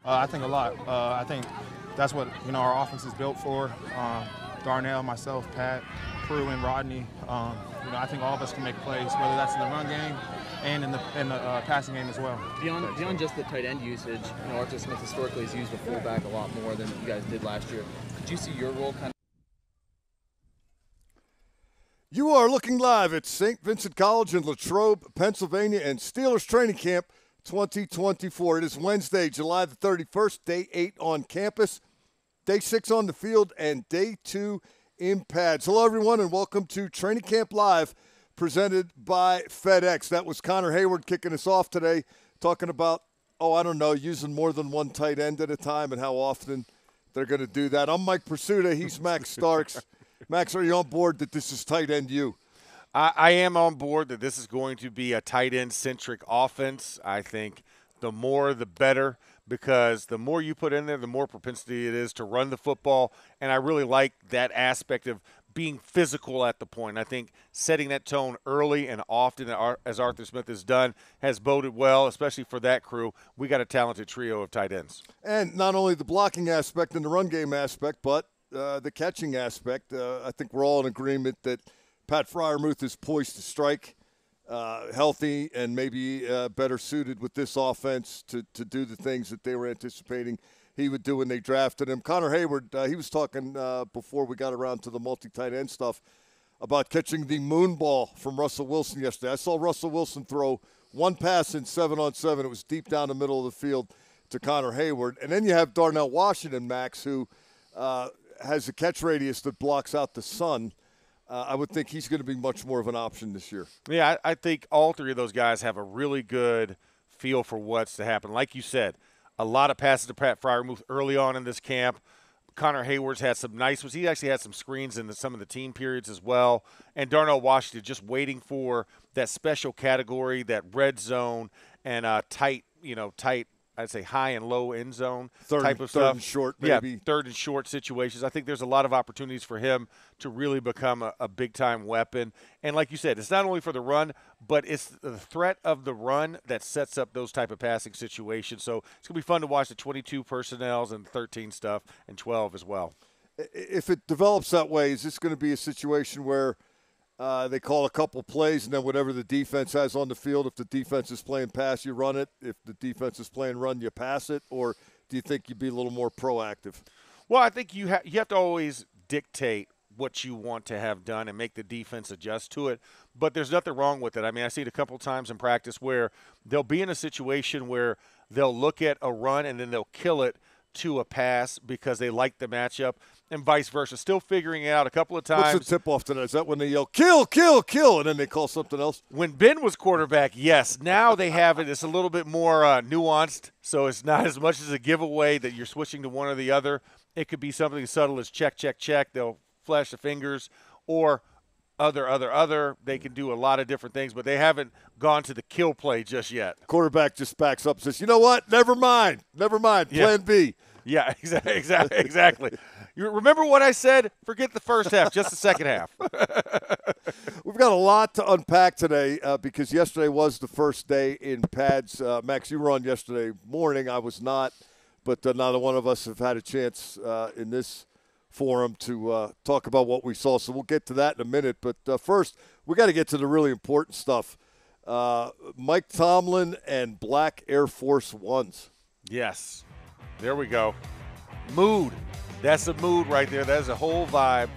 I think a lot. I think that's what our offense is built for. Darnell, myself, Pat, Prue, and Rodney. I think all of us can make plays, whether that's in the run game and in the passing game as well. Beyond just the tight end usage, Arthur Smith historically has used the fullback a lot more than you guys did last year. Did you see your role kind of? You are looking live at St. Vincent College in Latrobe, Pennsylvania, and Steelers Training Camp 2024. It is Wednesday, July the 31st, day 8 on campus, day 6 on the field, and day 2 in pads. Hello, everyone, and welcome to Training Camp Live, presented by FedEx. That was Connor Hayward kicking us off today, talking about, using more than one tight end at a time and how often they're going to do that. I'm Mike Pursuta. He's Max Starks. Max, are you on board that this is tight end you? I am on board that this is going to be a tight end-centric offense. I think the more the better, because the more you put in there, the more propensity it is to run the football. And I really like that aspect of being physical at the point. I think setting that tone early and often, as Arthur Smith has done, has boded well, especially for that crew. We got a talented trio of tight ends. And not only the blocking aspect and the run game aspect, but the catching aspect. I think we're all in agreement that Pat Freiermuth is poised to strike, healthy and maybe better suited with this offense to do the things that they were anticipating he would do when they drafted him. Connor Hayward, he was talking before we got around to the multi-tight end stuff about catching the moon ball from Russell Wilson yesterday. I saw Russell Wilson throw one pass in 7-on-7. It was deep down the middle of the field to Connor Hayward. And then you have Darnell Washington, Max, who has a catch radius that blocks out the sun. I would think he's going to be much more of an option this year. Yeah, I think all three of those guys have a really good feel for what's to happen. Like you said, a lot of passes to Pat Freiermuth early on in this camp. Connor Hayward's had some nice ones. He actually had some screens in some of the team periods as well. And Darnell Washington just waiting for that special category, that red zone, and tight, I'd say high and low end zone type of stuff. Third and short, maybe. Yeah, third and short situations. I think there's a lot of opportunities for him to really become a big-time weapon. And like you said, it's not only for the run, but it's the threat of the run that sets up those type of passing situations. So it's going to be fun to watch the 22 personnels and 13 stuff and 12 as well. If it develops that way, is this going to be a situation where they call a couple plays, and then whatever the defense has on the field, if the defense is playing pass, you run it. If the defense is playing run, you pass it? Or do you think you'd be a little more proactive? Well, I think you have to always dictate what you want to have done and make the defense adjust to it. But there's nothing wrong with it. I mean, I see it a couple times in practice where they'll be in a situation where they'll look at a run and then they'll kill it to a pass because they like the matchup, and vice versa. Still figuring it out a couple of times. What's the tip-off tonight? Is that when they yell, kill, kill, kill, and then they call something else? When Ben was quarterback, yes. Now they have it. It's a little bit more nuanced, so it's not as much as a giveaway that you're switching to one or the other. It could be something as subtle as check, check, check. They'll flash the fingers, or other. They can do a lot of different things, but they haven't gone to the kill play just yet. Quarterback just backs up and says, you know what? Never mind. Plan B. Yeah, exactly. You remember what I said? Forget the first half, just the second half. We've got a lot to unpack today because yesterday was the first day in pads. Max, you were on yesterday morning. I was not, but neither one of us have had a chance in this forum to talk about what we saw. So we'll get to that in a minute. But first, we got to get to the really important stuff. Mike Tomlin and black Air Force Ones. Yes. There we go. Mood. That's a mood right there. That's a whole vibe.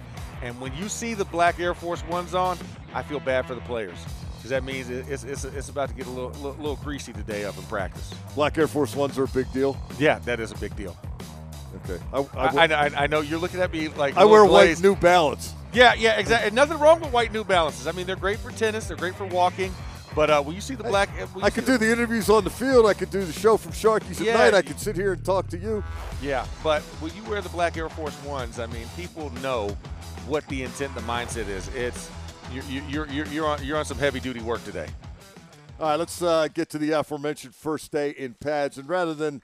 And when you see the black Air Force Ones on, I feel bad for the players because that means it's about to get a little greasy today up in practice. Black Air Force Ones are a big deal? Yeah, that is a big deal. Okay. I know you're looking at me like I wear glazed. white New Balance. Yeah, exactly. And nothing wrong with white New Balances. I mean, they're great for tennis. They're great for walking. But when you see the black – I could do the interviews on the field. I could do the show from Sharkies at night. I could sit here and talk to you. Yeah, but when you wear the black Air Force Ones, I mean, people know what the intent, the mindset is. It's you're on some heavy-duty work today. All right, let's get to the aforementioned first day in pads. And rather than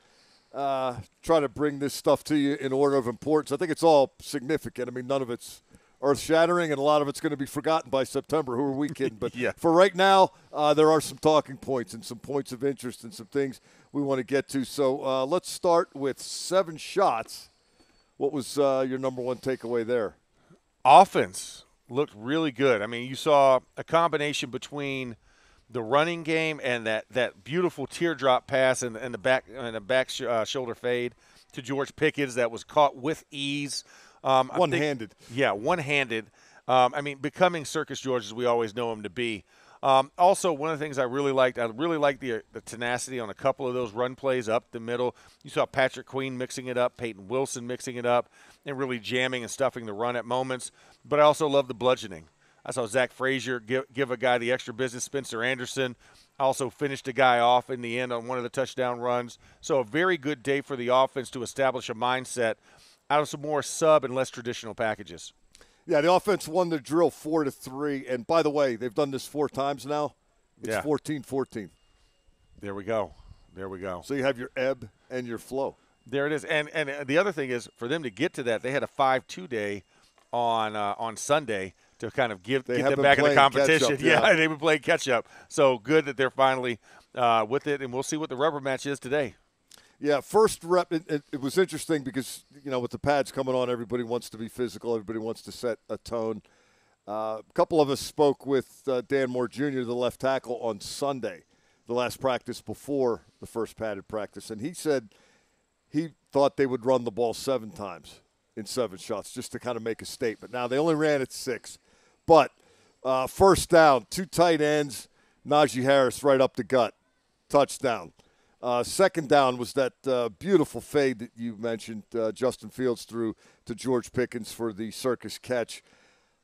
try to bring this stuff to you in order of importance, I think it's all significant. I mean, none of it's earth-shattering, and a lot of it's going to be forgotten by September. Who are we kidding? But Yeah. for right now, there are some talking points and some points of interest and some things we want to get to. So let's start with 7 shots. What was your number one takeaway there? Offense looked really good. I mean, you saw a combination between the running game and that beautiful teardrop pass and the back shoulder fade to George Pickens that was caught with ease. One-handed. One-handed. I mean, becoming Circus George as we always know him to be. Also, one of the things I really liked the tenacity on a couple of those run plays up the middle. You saw Patrick Queen mixing it up, Peyton Wilson mixing it up, and really jamming and stuffing the run at moments. But I also love the bludgeoning. I saw Zach Frazier give a guy the extra business. Spencer Anderson also finished a guy off in the end on one of the touchdown runs. So a very good day for the offense to establish a mindset out of some more sub and less traditional packages. Yeah, the offense won the drill 4-3. And by the way, they've done this 4 times now. It's 14-14. There we go. So you have your ebb and your flow. There it is. And the other thing is, for them to get to that, they had a 5-2 day on Sunday to kind of get them back in the competition. Yeah, they've been playing catch-up. So good that they're finally with it, and we'll see what the rubber match is today. Yeah, first rep, it was interesting because, with the pads coming on, everybody wants to be physical. Everybody wants to set a tone. A couple of us spoke with Dan Moore Jr., the left tackle, on Sunday, the last practice before the first padded practice, and he said he thought they would run the ball 7 times in 7 shots just to kind of make a statement. Now, they only ran it 6. But first down, 2 tight ends, Najee Harris right up the gut, touchdown. Second down was that beautiful fade that you mentioned, Justin Fields threw to George Pickens for the circus catch.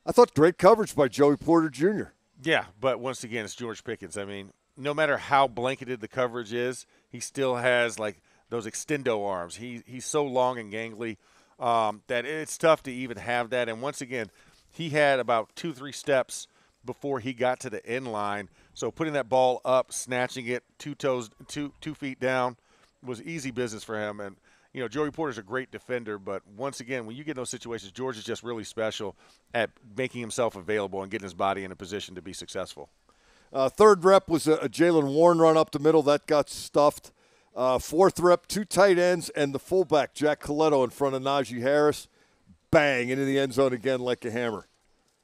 I thought great coverage by Joey Porter Jr. Yeah, but once again, it's George Pickens. I mean, no matter how blanketed the coverage is, he still has, like, those extendo arms. He's so long and gangly that it's tough to even have that. And once again, he had about 2-3 steps before he got to the end line. So putting that ball up, snatching it, 2 feet down was easy business for him. And, Joey Porter's a great defender, but once again, when you get in those situations, George is just really special at making himself available and getting his body in a position to be successful. Third rep was a Jaylen Warren run up the middle. That got stuffed. Fourth rep, 2 tight ends, and the fullback, Jack Coletto, in front of Najee Harris. Bang, into the end zone again like a hammer.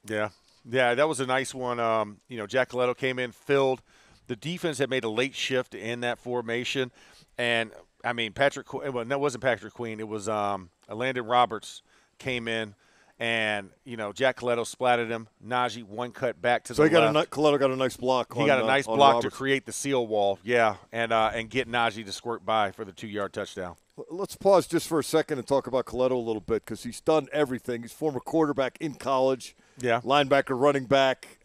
Yeah, that was a nice one. Jack Coletto came in, filled. The defense had made a late shift in that formation. And, I mean, that wasn't Patrick Queen. It was Landon Roberts came in. And, Jack Coletto splatted him. Najee one cut back to the left. Coletto got a nice block. He got a nice block to create the seal wall, and get Najee to squirt by for the 2-yard touchdown. Let's pause just for a second and talk about Coletto a little bit because he's done everything. He's former quarterback in college, linebacker, running back,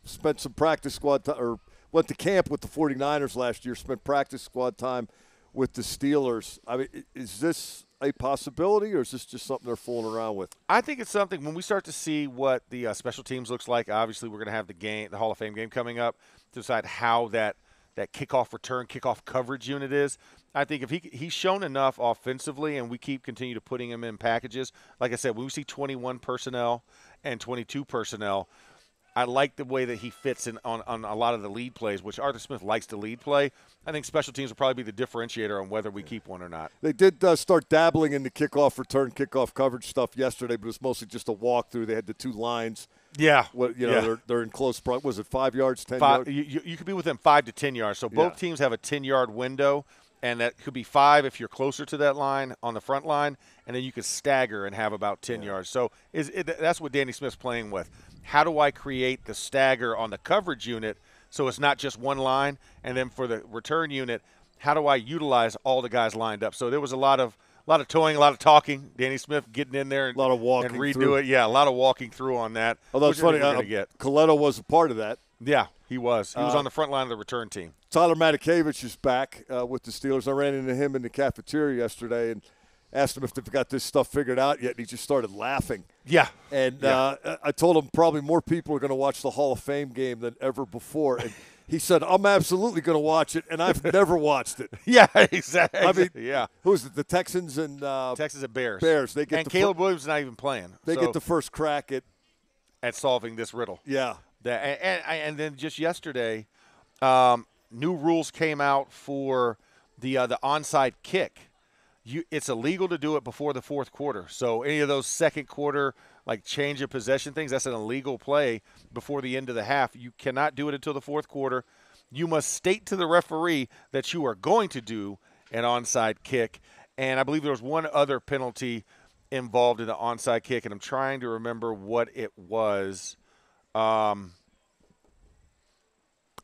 spent some practice squad or went to camp with the 49ers last year, spent practice squad time with the Steelers. I mean, is this a possibility, or is this just something they're fooling around with? I think it's something when we start to see what the special teams looks like. Obviously, we're going to have the Hall of Fame game coming up to decide how that kickoff return, kickoff coverage unit is. I think if he's shown enough offensively, and we continue to putting him in packages. Like I said, when we see 21 personnel and 22 personnel, I like the way that he fits in on a lot of the lead plays, which Arthur Smith likes to lead play. I think special teams will probably be the differentiator on whether we keep one or not. They did start dabbling in the kickoff return, kickoff coverage stuff yesterday, but it was mostly just a walkthrough. They had the 2 lines. Yeah. They're in close – was it 5 yards, 10 yards? You could be within 5 to 10 yards. So both teams have a 10-yard window, and that could be 5 if you're closer to that line on the front line, and then you could stagger and have about 10 yards. So that's what Danny Smith's playing with. How do I create the stagger on the coverage unit so it's not just one line? And then for the return unit, how do I utilize all the guys lined up? So there was a lot of towing, a lot of talking. Danny Smith getting in there and a lot of walking and redo through. it. Yeah, a lot of walking through on that. Although it's funny, Coletto was a part of that. Yeah, he was. He was on the front line of the return team. Tyler Matakevich is back with the Steelers. I ran into him in the cafeteria yesterday and asked him if they've got this stuff figured out yet, and he just started laughing. Yeah. And I told him probably more people are going to watch the Hall of Fame game than ever before. And he said, I'm absolutely going to watch it, and I've never watched it. Yeah, exactly. I mean, who is it? The Texans and Texans and Bears. Bears. Caleb Williams is not even playing. They get the first crack at at solving this riddle. Yeah. And then just yesterday, new rules came out for the onside kick. It's illegal to do it before the fourth quarter. So any of those second quarter, like change of possession things, that's an illegal play before the end of the half. You cannot do it until the fourth quarter. You must state to the referee that you are going to do an onside kick. And I believe there was one other penalty involved in the onside kick, and I'm trying to remember what it was. I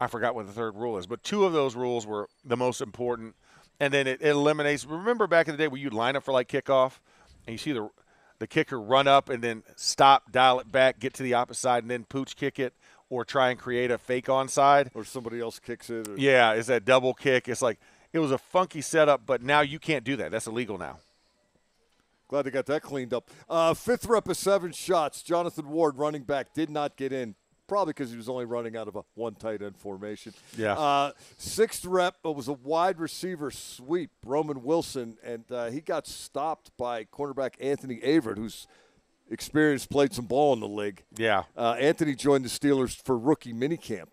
forgot what the third rule is, but two of those rules were the most important. And then it eliminates – remember back in the day where you'd line up for, like, kickoff, and you see the kicker run up and then stop, dial it back, get to the opposite side, and then pooch kick it or try and create a fake onside. Or somebody else kicks it. Yeah, it's that double kick. It's like it was a funky setup, but now you can't do that. That's illegal now. Glad they got that cleaned up. Fifth rep of 7 shots. Jonathan Ward, running back, did not get in. Probably because he was only running out of a one tight end formation. Yeah. Sixth rep was a wide receiver sweep, Roman Wilson, and he got stopped by cornerback Anthony Averett, who's experienced, played some ball in the league. Yeah. Anthony joined the Steelers for rookie minicamp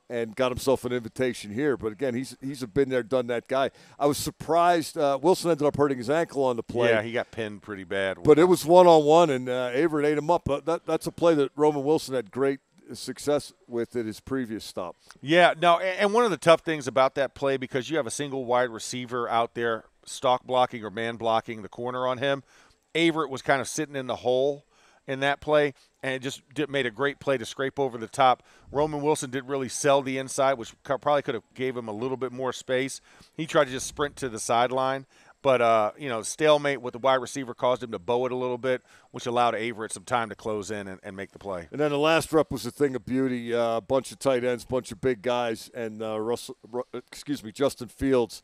and got himself an invitation here. But, again, he's a been there, done that guy. I was surprised. Wilson ended up hurting his ankle on the play. Yeah, he got pinned pretty bad. But it was one-on-one, and Averett ate him up. That's a play that Roman Wilson had great success with at his previous stop. Yeah, no, and one of the tough things about that play, because you have a single wide receiver out there stalk blocking or man blocking the corner on him, Averett was kind of sitting in the hole in that play, and it just made a great play to scrape over the top. Roman Wilson didn't really sell the inside, which probably could have gave him a little bit more space. He tried to just sprint to the sideline. But, stalemate with the wide receiver caused him to bow it a little bit, which allowed Averett some time to close in and make the play. And then the last rep was a thing of beauty. A bunch of tight ends, bunch of big guys, and Justin Fields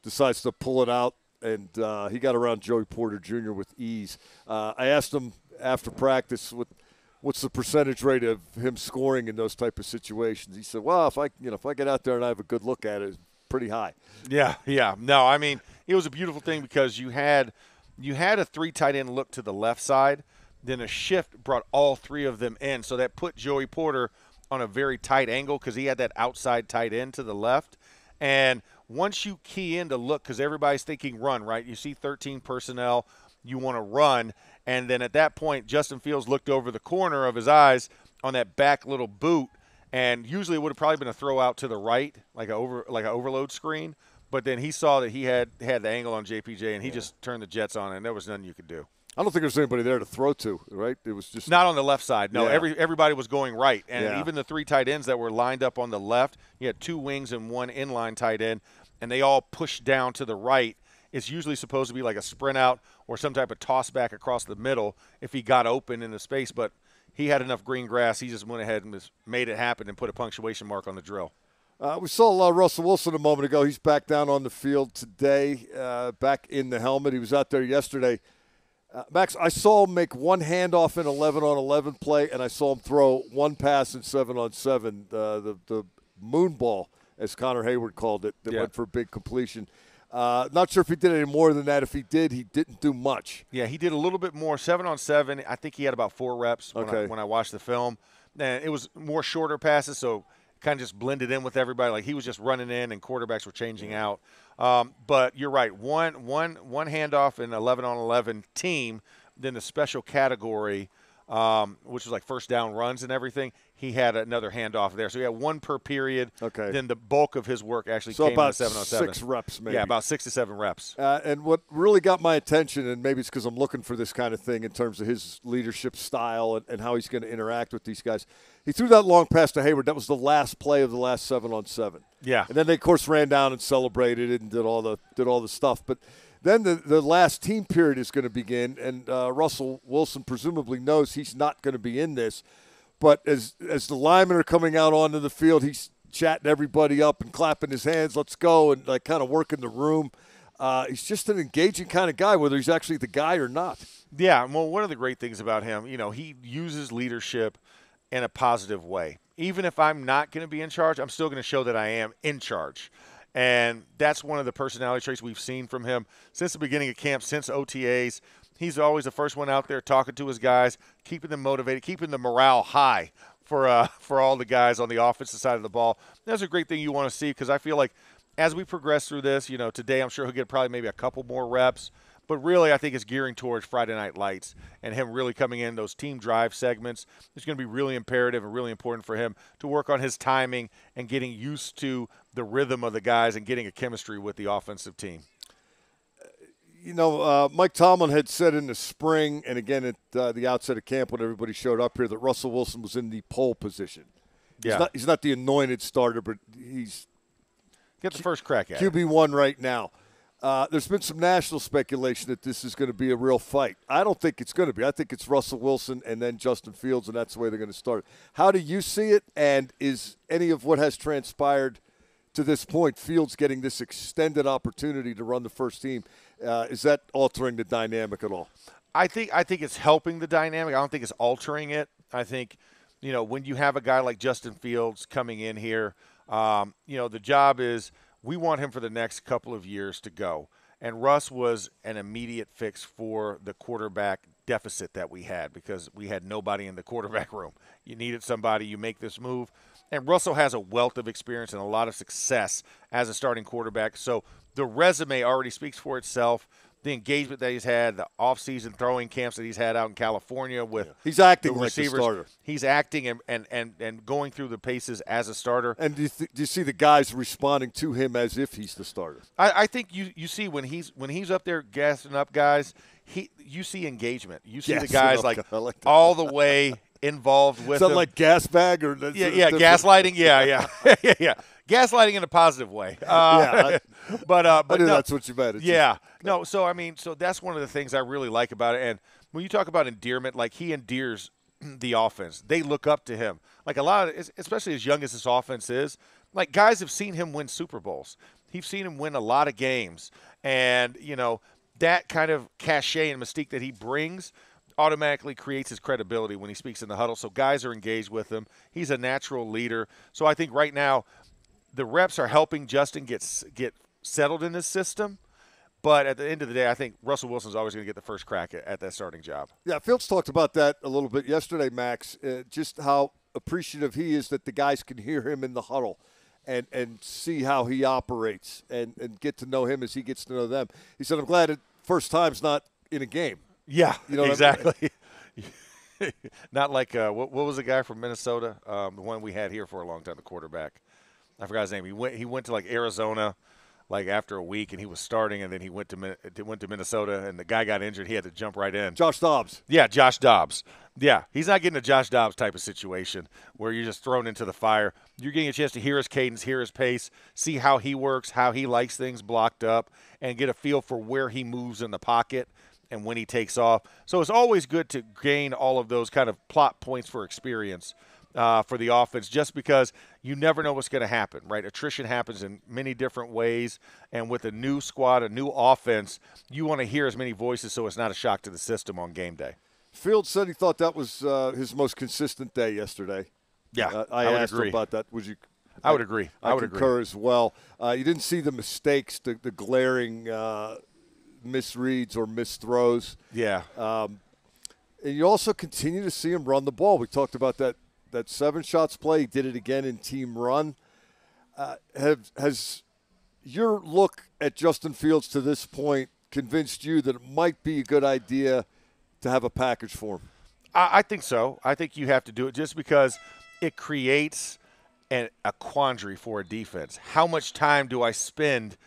decides to pull it out, and he got around Joey Porter Jr. with ease. I asked him after practice what's the percentage rate of him scoring in those type of situations. He said, well, if I get out there and I have a good look at it, it's pretty high. Yeah. No, I mean, it was a beautiful thing because you had a 3 tight end look to the left side, then a shift brought all 3 of them in. So that put Joey Porter on a very tight angle because he had that outside tight end to the left. And once you key in to look, because everybody's thinking run, right? You see 13 personnel, you want to run. And then at that point, Justin Fields looked over the corner of his eyes on that back little boot, and usually it would have probably been a throw out to the right, like an overload screen. But then he saw that he had the angle on JPJ, and he just turned the jets on, and there was nothing you could do. I don't think there's anybody there to throw to, right? It was just not on the left side. No, yeah. Everybody was going right, and even the 3 tight ends that were lined up on the left, you had 2 wings and 1 inline tight end, and they all pushed down to the right. It's usually supposed to be like a sprint out or some type of toss back across the middle if he got open in the space, but he had enough green grass. He just went ahead and just made it happen and put a punctuation mark on the drill. We saw Russell Wilson a moment ago. He's back down on the field today, back in the helmet. He was out there yesterday. Max, I saw him make 1 handoff in 11-on-11 play, and I saw him throw 1 pass in 7-on-7, the moon ball, as Connor Hayward called it, that went for a big completion. Not sure if he did any more than that. If he did, he didn't do much. Yeah, he did a little bit more. 7-on-7, I think he had about 4 reps when I watched the film. And it was more shorter passes, so kind of just blended in with everybody. Like he was just running in and quarterbacks were changing out. But you're right. One handoff in 11-on-11 team, then the special category, which was like first down runs and everything, he had another handoff there. So he had 1 per period. Okay. Then the bulk of his work actually so came in the about 7-on-7. 6 reps maybe. Yeah, about 6 to 7 reps. And what really got my attention, and maybe it's because I'm looking for this kind of thing in terms of his leadership style and how he's going to interact with these guys, he threw that long pass to Hayward. That was the last play of the last 7-on-7. Yeah. And then they, of course, ran down and celebrated it and did all the stuff. But then the last team period is going to begin, and Russell Wilson presumably knows he's not going to be in this. But as the linemen are coming out onto the field, he's chatting everybody up and clapping his hands, let's go, and like kind of working the room. He's just an engaging kind of guy, whether he's actually the guy or not. Yeah, well, one of the great things about him, he uses leadership in a positive way. Even if I'm not going to be in charge, I'm still going to show that I am in charge. And that's one of the personality traits we've seen from him since the beginning of camp, since OTAs. he's always the first one out there talking to his guys, keeping them motivated, keeping the morale high for all the guys on the offensive side of the ball. That's a great thing you want to see, because I feel like as we progress through this, today I'm sure he'll get probably maybe a couple more reps. But really, I think it's gearing towards Friday Night Lights and him really coming in those team drive segments. It's going to be really imperative and really important for him to work on his timing and getting used to the rhythm of the guys and getting a chemistry with the offensive team. Mike Tomlin had said in the spring and again at the outset of camp when everybody showed up here that Russell Wilson was in the pole position. He's not the anointed starter, but he's get the first crack at it. QB1 right now. There's been some national speculation that this is going to be a real fight. I don't think it's going to be. I think it's Russell Wilson and then Justin Fields, and that's the way they're going to start. How do you see it, and is any of what has transpired to this point, Fields getting this extended opportunity to run the first team, is that altering the dynamic at all? I think it's helping the dynamic. I don't think it's altering it. I think, when you have a guy like Justin Fields coming in here, the job is we want him for the next couple of years to go. And Russ was an immediate fix for the quarterback deficit that we had because we had nobody in the quarterback room. You needed somebody, you make this move. And Russell has a wealth of experience and a lot of success as a starting quarterback. So the resume already speaks for itself. The engagement that he's had, the offseason throwing camps that he's had out in California with he's acting the like receivers. a starter. He's acting and going through the paces as a starter. And do you see the guys responding to him as if he's the starter? I think you see when he's up there gassing up guys, you see engagement. You see the guys like all the way involved with Something him. Like gas bag or gaslighting. Yeah. Gaslighting in a positive way. But no, that's what you meant. So that's one of the things I really like about it. And when you talk about endearment, like he endears the offense. They look up to him. Like a lot of, especially as young as this offense is, like guys have seen him win Super Bowls. He's seen him win a lot of games. And, that kind of cachet and mystique that he brings automatically creates his credibility when he speaks in the huddle. So guys are engaged with him. He's a natural leader. So I think right now the reps are helping Justin get settled in this system. But at the end of the day, I think Russell Wilson's always going to get the first crack at that starting job. Yeah, Fields talked about that a little bit yesterday, Max, just how appreciative he is that the guys can hear him in the huddle and see how he operates and get to know him as he gets to know them. He said, I'm glad it first time's not in a game. Yeah, exactly. I mean? Not like what was the guy from Minnesota, the one we had here for a long time, the quarterback. I forgot his name. He went to like Arizona, like after a week, and he was starting, and then he went to Minnesota, and the guy got injured. He had to jump right in. Josh Dobbs. Yeah, Josh Dobbs. Yeah, he's not getting a Josh Dobbs type of situation where you're just thrown into the fire. You're getting a chance to hear his cadence, hear his pace, see how he works, how he likes things blocked up, and get a feel for where he moves in the pocket and when he takes off. So it's always good to gain all of those kind of plot points for experience for the offense, just because you never know what's going to happen, right? Attrition happens in many different ways, and with a new squad, a new offense, you want to hear as many voices so it's not a shock to the system on game day. Fields said he thought that was his most consistent day yesterday. Yeah, I would asked agree. him about that. Would you? I would agree. I would concur as well. You didn't see the mistakes, the glaring misreads or misthrows. Yeah. And you also continue to see him run the ball. We talked about that 7 shots play. He did it again in team run. Has your look at Justin Fields to this point convinced you that it might be a good idea to have a package for him? I think so. I think you have to do it just because it creates a quandary for a defense. How much time do I spend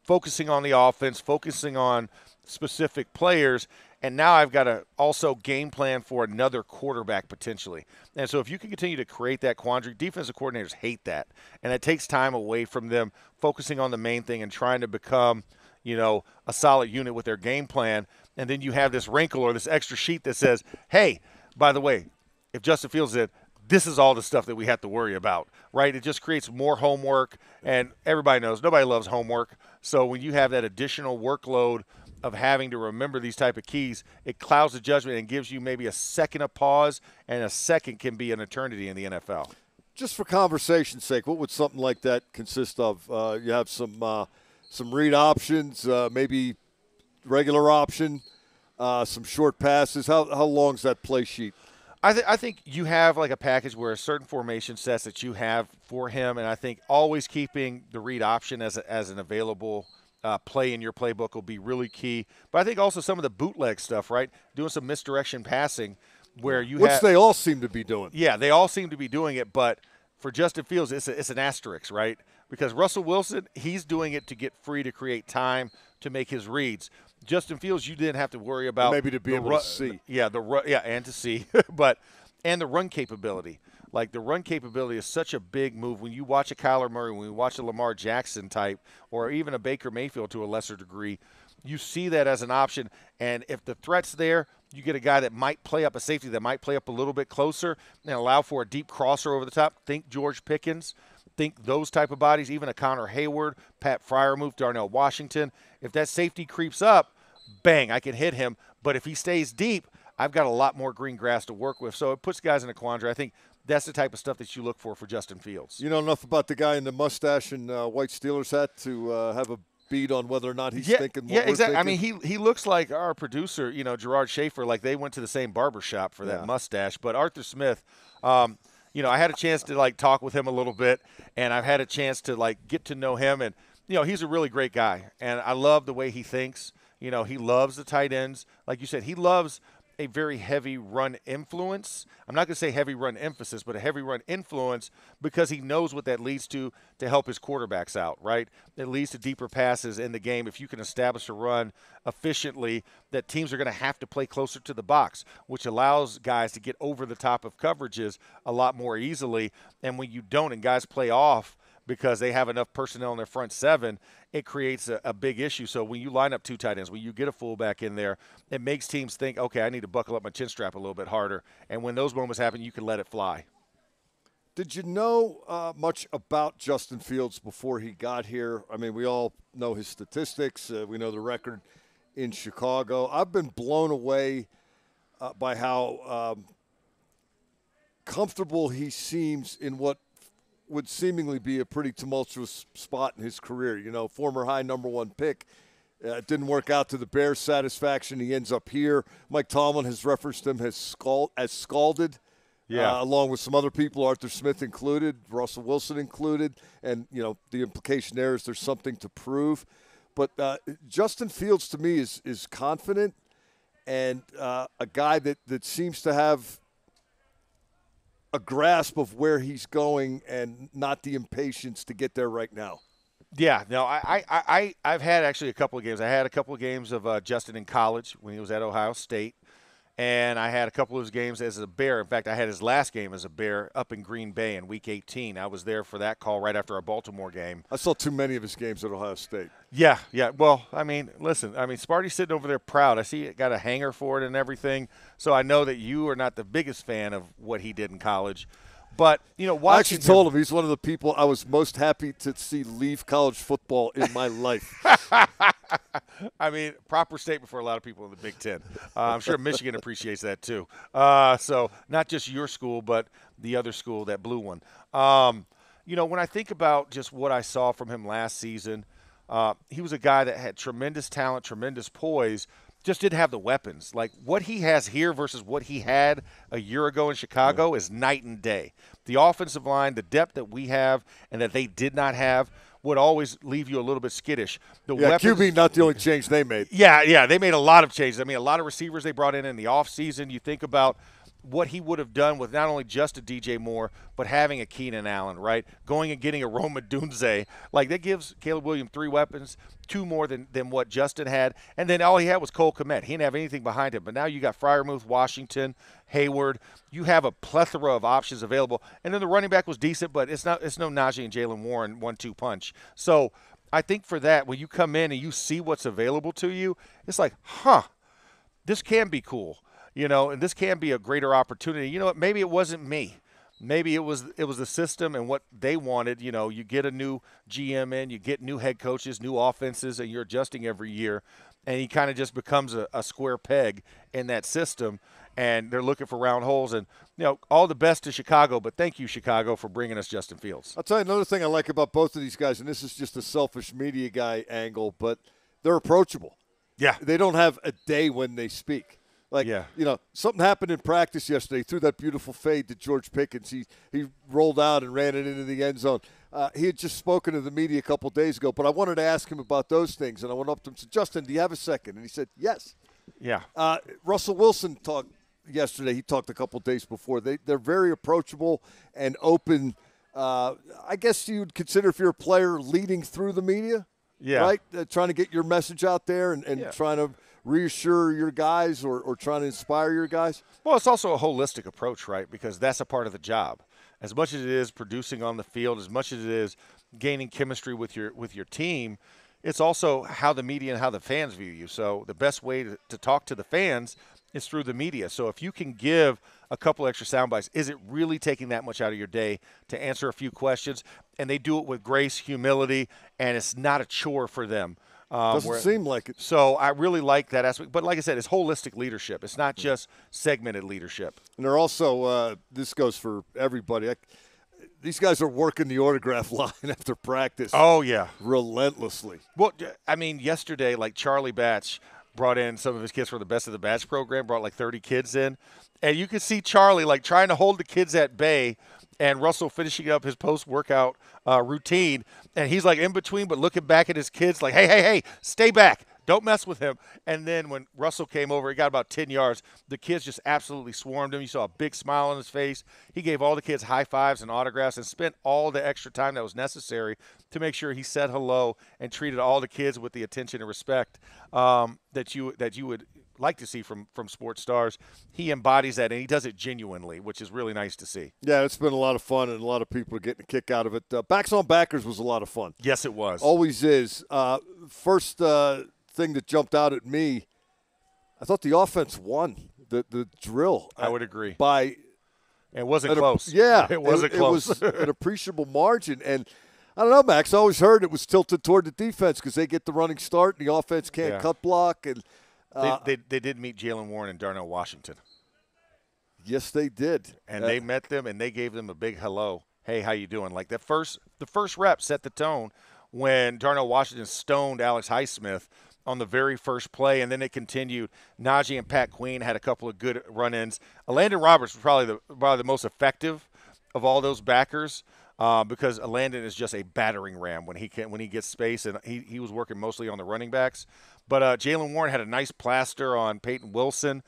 focusing on the offense, focusing on specific players, and now I've got to also game plan for another quarterback potentially. And so if you can continue to create that quandary, defensive coordinators hate that. And it takes time away from them focusing on the main thing and trying to become, a solid unit with their game plan. And then you have this wrinkle or this extra sheet that says, hey, by the way, if Justin Fields did, this is all the stuff that we have to worry about, right? It just creates more homework, and everybody knows nobody loves homework. So when you have that additional workload of having to remember these type of keys, it clouds the judgment and gives you maybe a second of pause, and a second can be an eternity in the NFL. Just for conversation's sake, what would something like that consist of? You have some read options, maybe regular option. some short passes. How long's that play sheet? I think you have like a package where a certain formation sets that you have for him, and I think always keeping the read option as an available play in your playbook will be really key. But I think also some of the bootleg stuff, right? Doing some misdirection passing where you Which they all seem to be doing. Yeah, they all seem to be doing it, but for Justin Fields, it's an asterisk, right? Because Russell Wilson, he's doing it to get free to create time to make his reads. Justin Fields, you didn't have to worry about maybe to be able to see. Yeah, and to see, and the run capability. Like the run capability is such a big move. When you watch a Kyler Murray, when you watch a Lamar Jackson type, or even a Baker Mayfield to a lesser degree, you see that as an option. And if the threat's there, you get a guy that might play up a safety that might play up a little bit closer and allow for a deep crosser over the top. Think George Pickens. Think those type of bodies, even a Connor Hayward, Pat Freiermuth, Darnell Washington. If that safety creeps up, bang, I can hit him. But if he stays deep, I've got a lot more green grass to work with. So it puts guys in a quandary. I think that's the type of stuff that you look for Justin Fields. You know enough about the guy in the mustache and white Steelers hat to have a beat on whether or not he's thinking what we're exactly. thinking? I mean, he looks like our producer, Gerard Schaefer, like they went to the same barber shop for that mustache. But Arthur Smith, I had a chance to talk with him a little bit, and I've had a chance to get to know him, and he's a really great guy, and I love the way he thinks. He loves the tight ends, like you said. He loves a very heavy run influence. I'm not going to say heavy run emphasis, but a heavy run influence because he knows what that leads to help his quarterbacks out, right? It leads to deeper passes in the game. If you can establish a run efficiently, that teams are going to have to play closer to the box, which allows guys to get over the top of coverages a lot more easily. And when you don't and guys play off because they have enough personnel in their front seven, it creates a big issue. So when you line up two tight ends, when you get a fullback in there, it makes teams think, okay, I need to buckle up my chin strap a little bit harder. And when those moments happen, you can let it fly. Did you know much about Justin Fields before he got here? I mean, we all know his statistics. We know the record in Chicago. I've been blown away by how comfortable he seems in what would seemingly be a pretty tumultuous spot in his career. Former high number one pick. It didn't work out to the Bears' satisfaction. He ends up here. Mike Tomlin has referenced him as scalded, along with some other people, Arthur Smith included, Russell Wilson included. And, the implication there is there's something to prove. But Justin Fields, to me, is confident and a guy that seems to have a grasp of where he's going and not the impatience to get there right now. Yeah, no, I've had actually a couple of games. I had a couple of games of Justin in college when he was at Ohio State, and I had a couple of his games as a Bear. In fact, I had his last game as a Bear up in Green Bay in Week 18. I was there for that call right after our Baltimore game. I saw too many of his games at Ohio State. Yeah. Well, listen, Sparty's sitting over there proud. I see he got a hanger for it and everything. So I know that you are not the biggest fan of what he did in college. But, I actually told him he's one of the people I was most happy to see leave college football in my life. Proper statement for a lot of people in the Big Ten. I'm sure Michigan appreciates that too. So not just your school, but the other school, that blue one. When I think about just what I saw from him last season, he was a guy that had tremendous talent, tremendous poise, just didn't have the weapons. Like what he has here versus what he had a year ago in Chicago is night and day. The offensive line, the depth that we have and that they did not have would always leave you a little bit skittish. Weapons, QB not the only change they made. Yeah, they made a lot of changes. A lot of receivers they brought in the offseason. You think about what he would have done with not only just a DJ Moore, but having a Keenan Allen, right? Going and getting a Rome Odunze. That gives Caleb Williams 3 weapons, 2 more than what Justin had. And then all he had was Cole Kmet. He didn't have anything behind him. But now you got Freiermuth, Washington, Hayward. You have a plethora of options available. And then the running back was decent, but it's no Najee and Jaylen Warren 1-2 punch. So I think for that, when you come in and you see what's available to you, it's like, this can be cool. And this can be a greater opportunity. You know what? Maybe it wasn't me. Maybe it was the system and what they wanted. You get a new GM in, you get new head coaches, new offenses, and you're adjusting every year. And he kind of just becomes a square peg in that system. And they're looking for round holes. And, all the best to Chicago. But thank you, Chicago, for bringing us Justin Fields. I'll tell you another thing I like about both of these guys, and this is just a selfish media guy angle, but they're approachable. Yeah. They don't have a day when they speak. Like, Yeah. something happened in practice yesterday. Threw that beautiful fade to George Pickens. He rolled out and ran it into the end zone. He had just spoken to the media a couple days ago, but I wanted to ask him about those things. And I went up to him and said, Justin, do you have a second? And he said, yes. Yeah. Russell Wilson talked yesterday. He talked a couple days before. They're very approachable and open. I guess you'd consider, if you're a player, leading through the media. Yeah. Right? Trying to get your message out there and Yeah. trying to reassure your guys or trying to inspire your guys? Well, it's also a holistic approach, right? Because that's a part of the job. As much as it is producing on the field, as much as it is gaining chemistry with your team, it's also how the media and how the fans view you. So the best way to talk to the fans is through the media. So if you can give a couple extra sound bites, is it really taking that much out of your day to answer a few questions? And they do it with grace, humility, and it's not a chore for them. Doesn't seem like it. So I really like that aspect. But like I said, it's holistic leadership. It's not just segmented leadership. And they're also, this goes for everybody, these guys are working the autograph line after practice. Oh, yeah. Relentlessly. Well, I mean, yesterday, like Charlie Batch brought in some of his kids for the Best of the Batch program, brought like 30 kids in. And you could see Charlie like trying to hold the kids at bay and Russell finishing up his post-workout routine. And he's like in between but looking back at his kids like, hey, stay back. Don't mess with him. And then when Russell came over, he got about 10 yards. The kids just absolutely swarmed him. You saw a big smile on his face. He gave all the kids high fives and autographs and spent all the extra time that was necessary to make sure he said hello and treated all the kids with the attention and respect that you would like to see from sports stars. He embodies that, and he does it genuinely, which is really nice to see. Yeah, it's been a lot of fun, and a lot of people are getting a kick out of it. Backs on Backers was a lot of fun. Yes, it was. Always is. First thing that jumped out at me, I thought the offense won the drill. I would agree. By it wasn't close. It wasn't close. It was an appreciable margin. And I don't know, Max, I always heard it was tilted toward the defense because they get the running start and the offense can't cut block. And they did meet Jalen Warren and Darnell Washington. Yes, they did. And they met them, and they gave them a big hello. Hey, how you doing? Like the first rep set the tone when Darnell Washington stoned Alex Highsmith on the very first play, and then it continued. Najee and Pat Queen had a couple of good run-ins. Landon Roberts was probably the most effective of all those backers because Landon is just a battering ram when he gets space, and he was working mostly on the running backs. But Jalen Warren had a nice plaster on Peyton Wilson.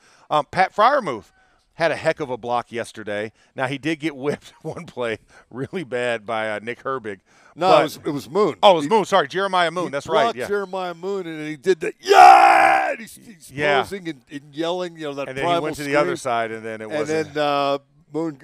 Pat Freiermuth had a heck of a block yesterday. Now, he did get whipped one play really bad by Nick Herbig. No, it was Moon. Oh, it was Moon. Sorry, Jeremiah Moon. That's right. Yeah. Jeremiah Moon, and he did that. Yeah! And he's posing and yelling, that and then primal he went to scream. the other side, and then it wasn't. And then Moon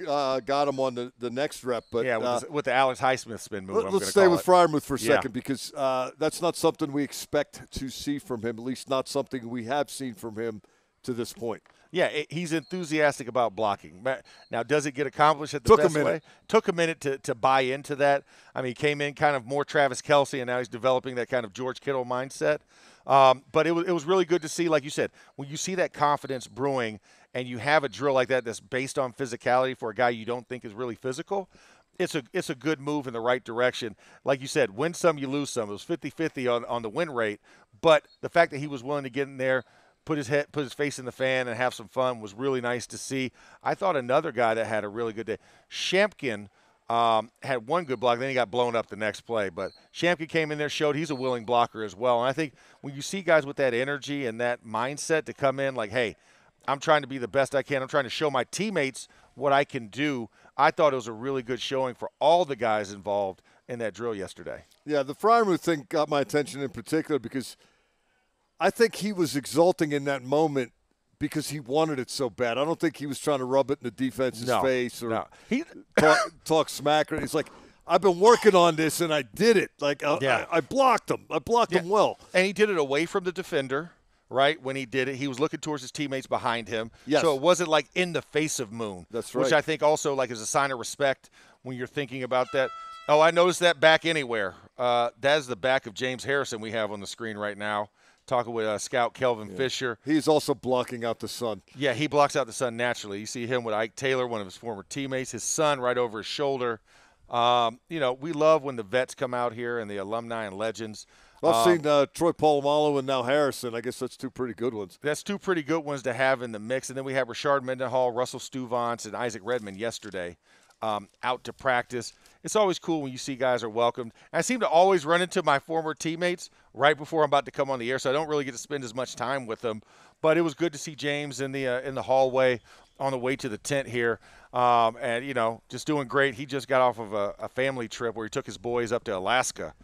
got him on the next rep. But with the Alex Highsmith spin move. Let's stay with Freiermuth for a second because that's not something we expect to see from him, at least not something we have seen from him to this point. Yeah, he's enthusiastic about blocking. Now, does it get accomplished at the best way? Took a minute to buy into that. I mean, he came in kind of more Travis Kelce, and now he's developing that kind of George Kittle mindset. But it was really good to see, like you said, when you see that confidence brewing and you have a drill like that that's based on physicality for a guy you don't think is really physical, it's a good move in the right direction. Like you said, win some, you lose some. It was 50-50 on the win rate. But the fact that he was willing to get in there, put his face in the fan and have some fun was really nice to see. I thought another guy that had a really good day, Shampkin, had one good block, then he got blown up the next play. But Shampkin came in there, showed he's a willing blocker as well. And I think when you see guys with that energy and that mindset to come in like, hey, I'm trying to be the best I can. I'm trying to show my teammates what I can do. I thought it was a really good showing for all the guys involved in that drill yesterday. Yeah, the Freiermuth thing got my attention in particular because I think he was exulting in that moment because he wanted it so bad. I don't think he was trying to rub it in the defense's face or talk smack. He's like, I've been working on this, and I did it. Like, I blocked him. I blocked him well. And he did it away from the defender, right? When he did it, he was looking towards his teammates behind him. Yes. So it wasn't like in the face of Moon. That's right. Which I think also like is a sign of respect when you're thinking about that. Oh, I noticed that back anywhere. That is the back of James Harrison we have on the screen right now. Talking with scout Kelvin Fisher. He's also blocking out the sun. Yeah, he blocks out the sun naturally. You see him with Ike Taylor, one of his former teammates, his son right over his shoulder. We love when the vets come out here and the alumni and legends. I've seen Troy Polamalu and now Harrison. I guess that's two pretty good ones. That's two pretty good ones to have in the mix. And then we have Rashard Mendenhall, Russell Stuvance, and Isaac Redmond yesterday out to practice. It's always cool when you see guys are welcomed. And I seem to always run into my former teammates right before I'm about to come on the air, so I don't really get to spend as much time with them. But it was good to see James in the hallway on the way to the tent here. And, you know, just doing great. He just got off of a family trip where he took his boys up to Alaska.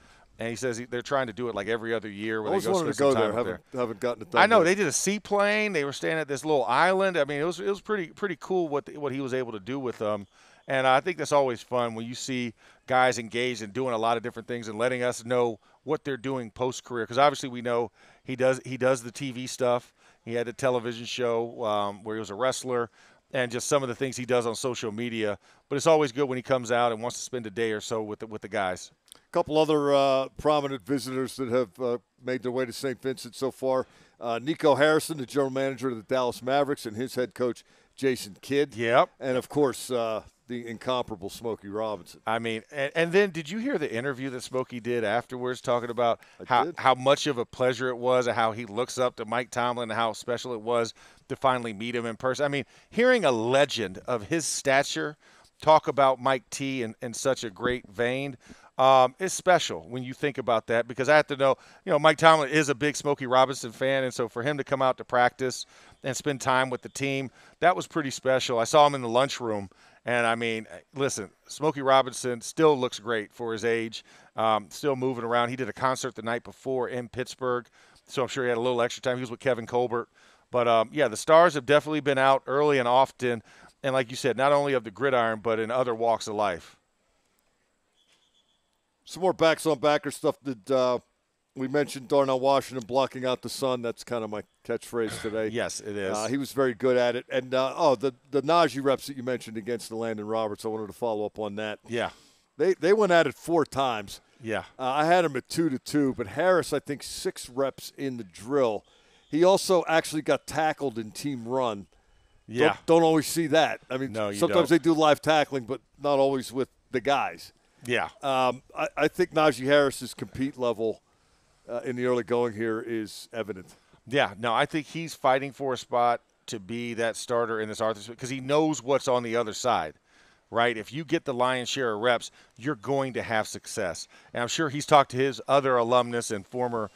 And he says they're trying to do it like every other year. Where I always they go wanted to go there. Haven't gotten it done. I know yet. they did a seaplane. They were staying at this little island. I mean, it was pretty cool what he was able to do with them. And I think that's always fun when you see guys engaged in doing a lot of different things and letting us know what they're doing post career. Because obviously we know he does the TV stuff. He had a television show where he was a wrestler, and just some of the things he does on social media. But it's always good when he comes out and wants to spend a day or so with the guys. A couple other prominent visitors that have made their way to St. Vincent so far. Nico Harrison, the general manager of the Dallas Mavericks, and his head coach, Jason Kidd. Yep. And, of course, the incomparable Smokey Robinson. I mean, and then did you hear the interview that Smokey did afterwards talking about how much of a pleasure it was and how he looks up to Mike Tomlin and how special it was to finally meet him in person? I mean, hearing a legend of his stature talk about Mike T in such a great vein is special when you think about that, because I have to know, Mike Tomlin is a big Smokey Robinson fan, and so for him to come out to practice and spend time with the team, that was pretty special. I saw him in the lunchroom. And, I mean, listen, Smokey Robinson still looks great for his age, still moving around. He did a concert the night before in Pittsburgh, so I'm sure he had a little extra time. He was with Kevin Colbert. But, yeah, the stars have definitely been out early and often, and like you said, not only of the gridiron but in other walks of life. Some more backs-on-backer stuff that we mentioned. Darnell Washington blocking out the sun. That's kind of my catchphrase today. Yes, it is. He was very good at it. And, the Najee reps that you mentioned against the Landon Roberts, I wanted to follow up on that. Yeah. They went at it 4 times. Yeah. I had him at 2-2, but Harris, I think, 6 reps in the drill. He also actually got tackled in team run. Yeah. Don't always see that. I mean, no, you sometimes don't. they do live tackling, but not always with the guys. Yeah. I think Najee Harris's compete level in the early going here is evident. Yeah, no, I think he's fighting for a spot to be that starter in this Arthur Smith because he knows what's on the other side, right? If you get the lion's share of reps, you're going to have success. And I'm sure he's talked to his other alumnus and former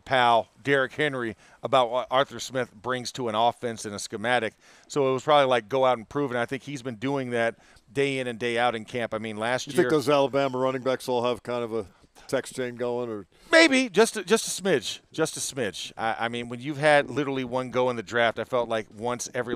pal, Derrick Henry, about what Arthur Smith brings to an offense and a schematic. So it was probably like go out and prove it. And I think he's been doing that day in and day out in camp. I mean, last year. You think those Alabama running backs all have kind of a text chain going, or maybe just a smidge. I mean, when you've had literally one go in the draft, I felt like once every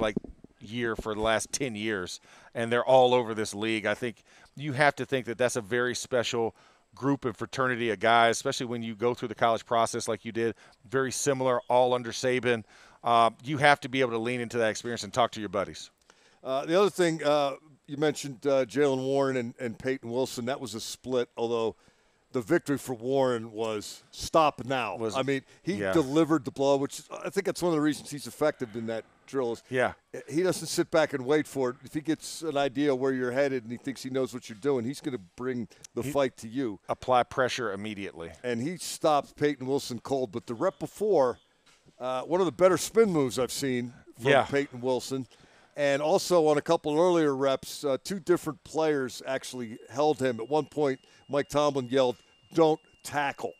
year for the last 10 years, and they're all over this league. I think you have to think that that's a very special group and fraternity of guys, especially when you go through the college process like you did, very similar, all under Saban. You have to be able to lean into that experience and talk to your buddies. The other thing, you mentioned Jaylen Warren and Peyton Wilson. That was a split, although the victory for Warren was stop now. He delivered the blow, which I think that's one of the reasons he's effective in that drill. Yeah. He doesn't sit back and wait for it. If he gets an idea where you're headed and he thinks he knows what you're doing, he's going to bring the fight to you. Apply pressure immediately. And he stopped Peyton Wilson cold. But the rep before, one of the better spin moves I've seen from Peyton Wilson. And also on a couple earlier reps, 2 different players actually held him. At one point, Mike Tomlin yelled, "Don't tackle."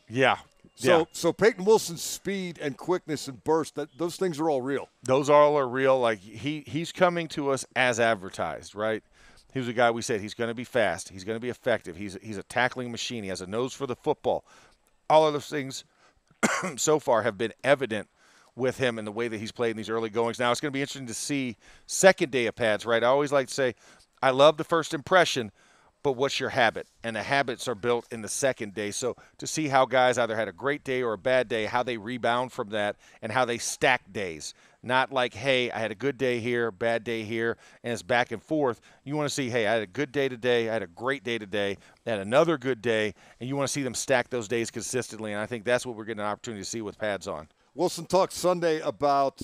Yeah. So Peyton Wilson's speed and quickness and burst, those things are all real. Those all are real. Like he's coming to us as advertised, right? He was a guy we said he's going to be fast. He's going to be effective. He's a tackling machine. He has a nose for the football. All of those things so far have been evident with him and the way that he's played in these early goings. Now, it's going to be interesting to see second day of pads, right? I always like to say, I love the first impression, but what's your habit? And the habits are built in the second day. So to see how guys either had a great day or a bad day, how they rebound from that, and how they stack days. Not like, hey, I had a good day here, bad day here, and it's back and forth. You want to see, hey, I had a good day today, I had a great day today, I had another good day, and you want to see them stack those days consistently. And I think that's what we're getting an opportunity to see with pads on. Wilson talked Sunday about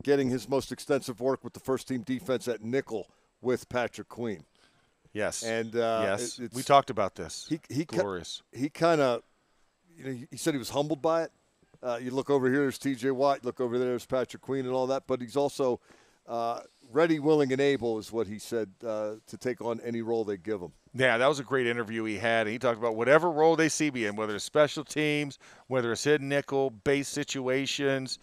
getting his most extensive work with the first-team defense at nickel with Patrick Queen. Yes. And yes, we talked about this. He glorious. He kind of, he said he was humbled by it. You look over here, there's T.J. Watt. You look over there, there's Patrick Queen and all that. But he's also ready, willing, and able is what he said to take on any role they give him. Yeah, that was a great interview he had. He talked about whatever role they see me in, whether it's special teams, whether it's hidden nickel, base situations,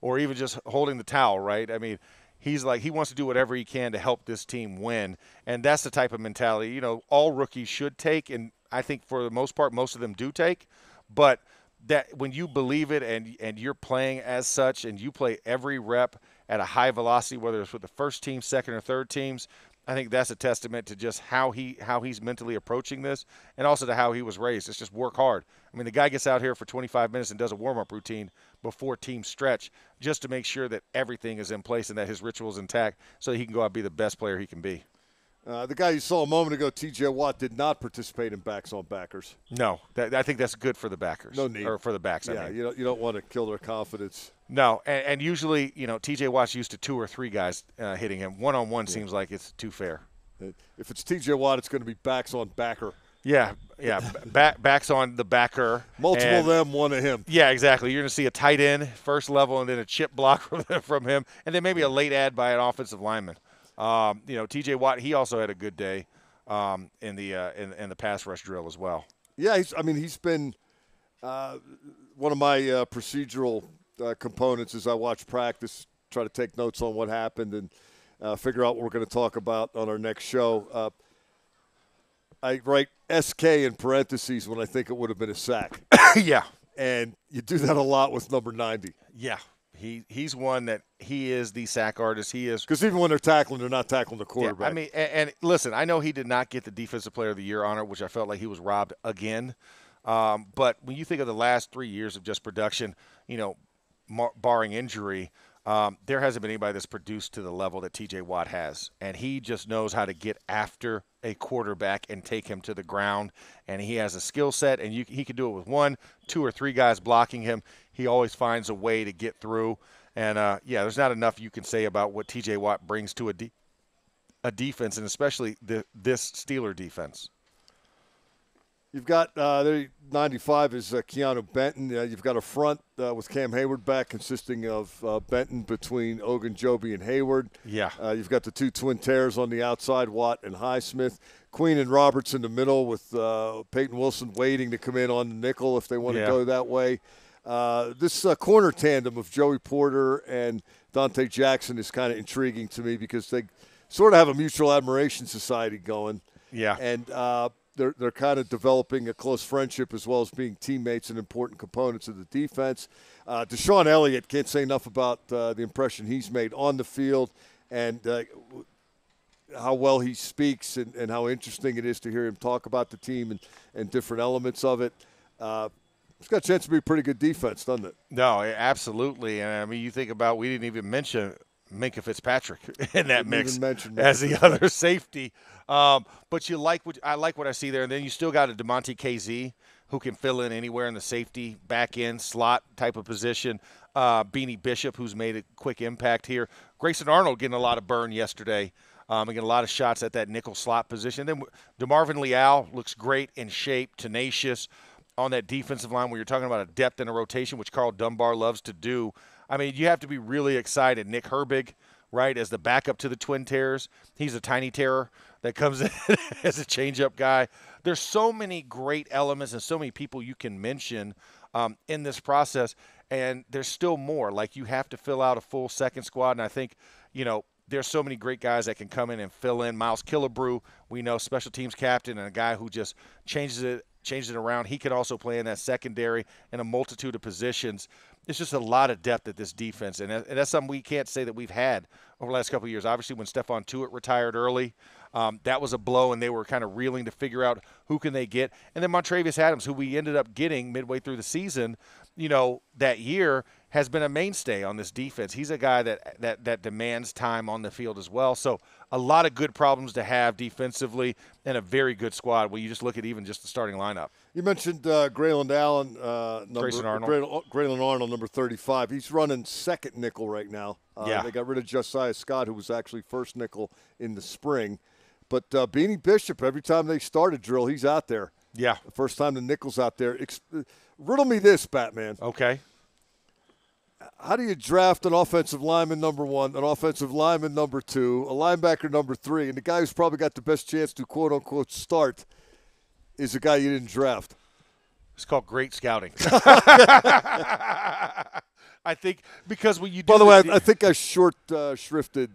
or even just holding the towel, right? I mean, he's like, he wants to do whatever he can to help this team win. And that's the type of mentality, all rookies should take. And I think for the most part, most of them do take. But that when you believe it and you're playing as such and you play every rep at a high velocity, whether it's with the first team, second or third teams, I think that's a testament to just how he's mentally approaching this and also to how he was raised. It's just work hard. I mean, the guy gets out here for 25 minutes and does a warm-up routine before team stretch just to make sure that everything is in place and that his ritual is intact so he can go out and be the best player he can be. The guy you saw a moment ago, T.J. Watt, did not participate in backs on backers. No, I think that's good for the backers. No need. Or for the backs, yeah, I mean. you don't want to kill their confidence. No, and usually, T.J. Watt's used to 2 or 3 guys hitting him. One-on-one seems like it's too fair. If it's T.J. Watt, it's going to be backs on backer. Yeah, backs on the backer. Multiple of them, one of him. Yeah, exactly. You're going to see a tight end, first level, and then a chip block from him, and then maybe a late ad by an offensive lineman. T.J. Watt, he also had a good day in the pass rush drill as well. Yeah, he's been one of my procedural components as I watch practice, try to take notes on what happened and figure out what we're going to talk about on our next show. I write SK in parentheses when I think it would have been a sack. Yeah. And you do that a lot with number 90. Yeah. He's one that he is the sack artist. He is. Because even when they're not tackling the quarterback. Yeah, I mean, and listen, I know he did not get the Defensive Player of the Year honor, which I felt like he was robbed again. But when you think of the last 3 years of just production, barring injury, there hasn't been anybody that's produced to the level that T.J. Watt has. And he just knows how to get after a quarterback and take him to the ground. And he has a skill set, and he can do it with 1, 2, or 3 guys blocking him. He always finds a way to get through. And, there's not enough you can say about what T.J. Watt brings to a defense, and especially this Steeler defense. You've got 95 is Keanu Benton. You've got a front with Cam Hayward back consisting of Benton between Ogunjobi and Hayward. Yeah. You've got the 2 twin terrors on the outside, Watt and Highsmith. Queen and Roberts in the middle with Peyton Wilson waiting to come in on the nickel if they want to go that way. This corner tandem of Joey Porter and Dante Jackson is kind of intriguing to me because they sort of have a mutual admiration society going. Yeah. And they're kind of developing a close friendship as well as being teammates and important components of the defense. Deshaun Elliott, can't say enough about the impression he's made on the field and how well he speaks and how interesting it is to hear him talk about the team and different elements of it. It's got a chance to be a pretty good defense, doesn't it? No, absolutely. And, I mean, you think about, we didn't even mention Minkah Fitzpatrick in that mix as the other safety. But I like what I see there. And then you still got a DeMonte KZ who can fill in anywhere in the safety, back end, slot type of position. Beanie Bishop, who's made a quick impact here. Grayson Arnold getting a lot of burn yesterday. Getting a lot of shots at that nickel slot position. Then DeMarvin Leal looks great, in shape, tenacious on that defensive line where you're talking about a depth and a rotation, which Carl Dunbar loves to do. I mean, you have to be really excited. Nick Herbig, right, as the backup to the Twin Terrors. He's a tiny terror that comes in as a change-up guy. There's so many great elements and so many people you can mention in this process, and there's still more. Like, you have to fill out a full second squad, and I think, there's so many great guys that can come in and fill in. Miles Killebrew, we know, special teams captain and a guy who just changes it around. He could also play in that secondary in a multitude of positions. It's just a lot of depth at this defense, and that's something we can't say that we've had over the last couple of years. Obviously, when Stephon Tuitt retired early, that was a blow, and they were kind of reeling to figure out who can they get. And then Montravius Adams, who we ended up getting midway through the season, that year, has been a mainstay on this defense. He's a guy that demands time on the field as well. So a lot of good problems to have defensively and a very good squad when you just look at even just the starting lineup. You mentioned Grayland Allen, Grayland Arnold, number 35. He's running second nickel right now. They got rid of Josiah Scott, who was actually first nickel in the spring. But Beanie Bishop, every time they start a drill, he's out there. Yeah. The first time the nickel's out there. Riddle me this, Batman. Okay. How do you draft an offensive lineman number 1, an offensive lineman number 2, a linebacker number 3, and the guy who's probably got the best chance to quote-unquote start is the guy you didn't draft? It's called great scouting. I think because when you do By the way, I think I short-shrifted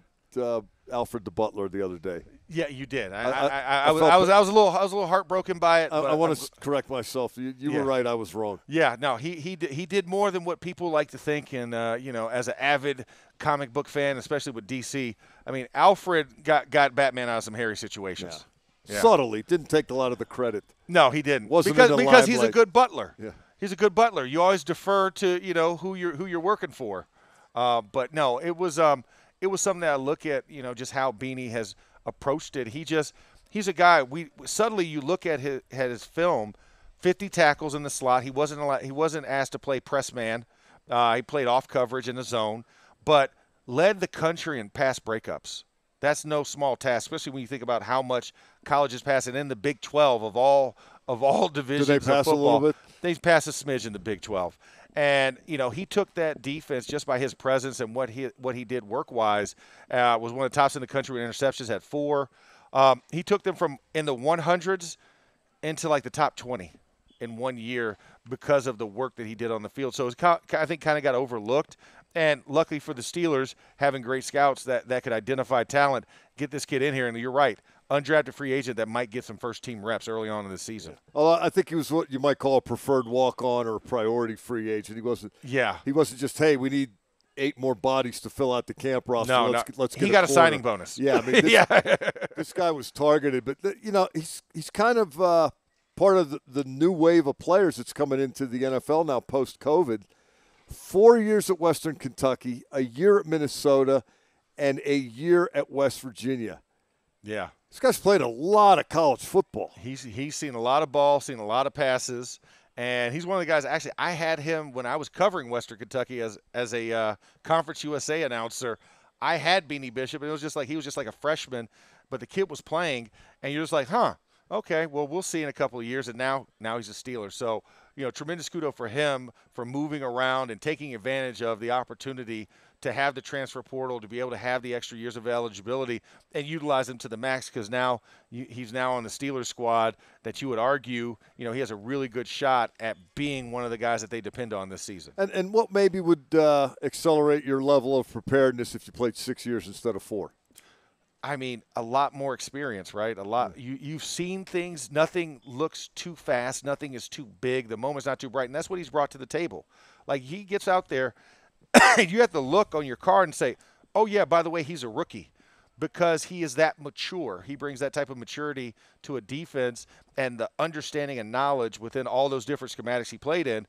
Alfred the Butler the other day. yeah, you did. I I was a little heartbroken by it. I want to correct myself. You Yeah. were right. I was wrong. Yeah, no, he did more than what people like to think. And as an avid comic book fan, especially with DC, I mean, Alfred got Batman out of some hairy situations. Yeah. Subtly. Didn't take a lot of the credit. No, he didn't. Wasn't in the because he's a limelight. good butler. Yeah. He's a good butler. You always defer to who you're working for. But no, it was something that I look at, just how Beanie has approached it. He's a guy. Suddenly you look at his film, 50 tackles in the slot. He wasn't asked to play press man. He played off coverage in the zone, but led the country in pass breakups. That's no small task, especially when you think about how much colleges pass it in the Big 12 of all divisions Did they pass of a football. little bit? They pass a smidge in the Big 12. And, he took that defense just by his presence and what he did work-wise. Was one of the tops in the country in interceptions, had 4. He took them from in the 100s into like the top 20 in 1 year because of the work that he did on the field. So I think kind of got overlooked. And luckily for the Steelers, having great scouts that could identify talent, get this kid in here. And you're right, undrafted free agent that might get some first-team reps early on in the season. Well, I think he was what you might call a preferred walk-on or a priority free agent. He wasn't. Yeah. He wasn't just, hey, we need 8 more bodies to fill out the camp roster. No, let's get he got a corner. signing bonus. Yeah, I mean, this guy was targeted, but he's kind of part of the new wave of players that's coming into the NFL now post-COVID. 4 years at Western Kentucky, a year at Minnesota, and a year at West Virginia. Yeah. This guy's played a lot of college football. He's seen a lot of ball, seen a lot of passes, and he's one of the guys. Actually, I had him when I was covering Western Kentucky as a Conference USA announcer. I had Beanie Bishop, and it was just like he was just like a freshman, but the kid was playing, and you're just like, okay, well, we'll see in a couple of years, and now he's a Steeler. So, tremendous kudos for him for moving around and taking advantage of the opportunity to have the transfer portal, to be able to have the extra years of eligibility and utilize them to the max, because now he's now on the Steelers squad that you would argue, he has a really good shot at being one of the guys that they depend on this season. And what maybe would accelerate your level of preparedness if you played 6 years instead of 4? I mean, a lot more experience, right? A lot. You've seen things. Nothing looks too fast. Nothing is too big. The moment's not too bright. And that's what he's brought to the table. Like, he gets out there, and you have to look on your card and say, oh, yeah, by the way, he's a rookie, because he is that mature. He brings that type of maturity to a defense and the understanding and knowledge within all those different schematics he played in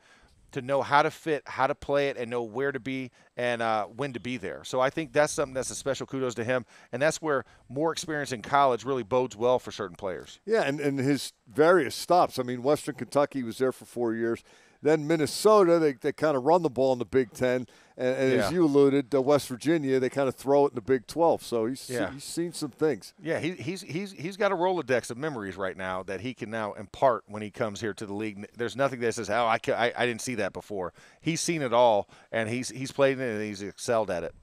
to know how to fit, how to play it, and know where to be and when to be there. So I think that's something that's a special kudos to him, and that's where more experience in college really bodes well for certain players. Yeah, and his various stops. I mean, Western Kentucky was there for 4 years. Then Minnesota, they kind of run the ball in the Big Ten. And as you alluded, West Virginia, they kind of throw it in the Big 12. So he's seen some things. Yeah, he's got a Rolodex of memories right now that he can now impart when he comes here to the league. There's nothing that says, I didn't see that before. He's seen it all, and he's played it, and he's excelled at it.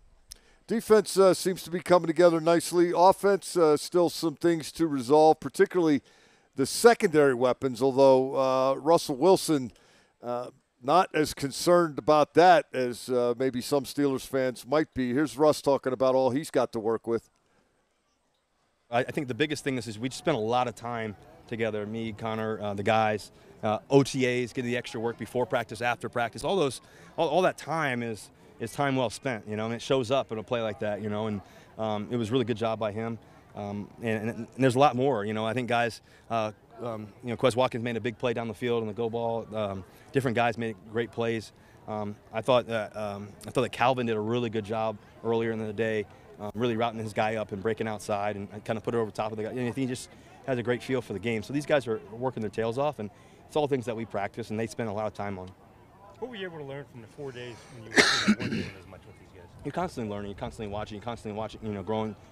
Defense seems to be coming together nicely. Offense, still some things to resolve, particularly the secondary weapons, although Russell Wilson not as concerned about that as maybe some Steelers fans might be. Here's Russ talking about all he's got to work with. I think the biggest thing is we just spent a lot of time together, me, Connor, the guys, OTAs, getting the extra work before practice, after practice. All that time is time well spent, and it shows up in a play like that, and it was a really good job by him. And there's a lot more, I think guys, Quez Watkins made a big play down the field on the go ball. Different guys made great plays. I thought that Calvin did a really good job earlier in the day, really routing his guy up and breaking outside and kind of put it over top of the guy. And he just has a great feel for the game. So these guys are working their tails off, and it's all things that we practice and they spend a lot of time on. What were you able to learn from the 4 days when you weren't doing as much with these guys? You're constantly learning, you're constantly watching,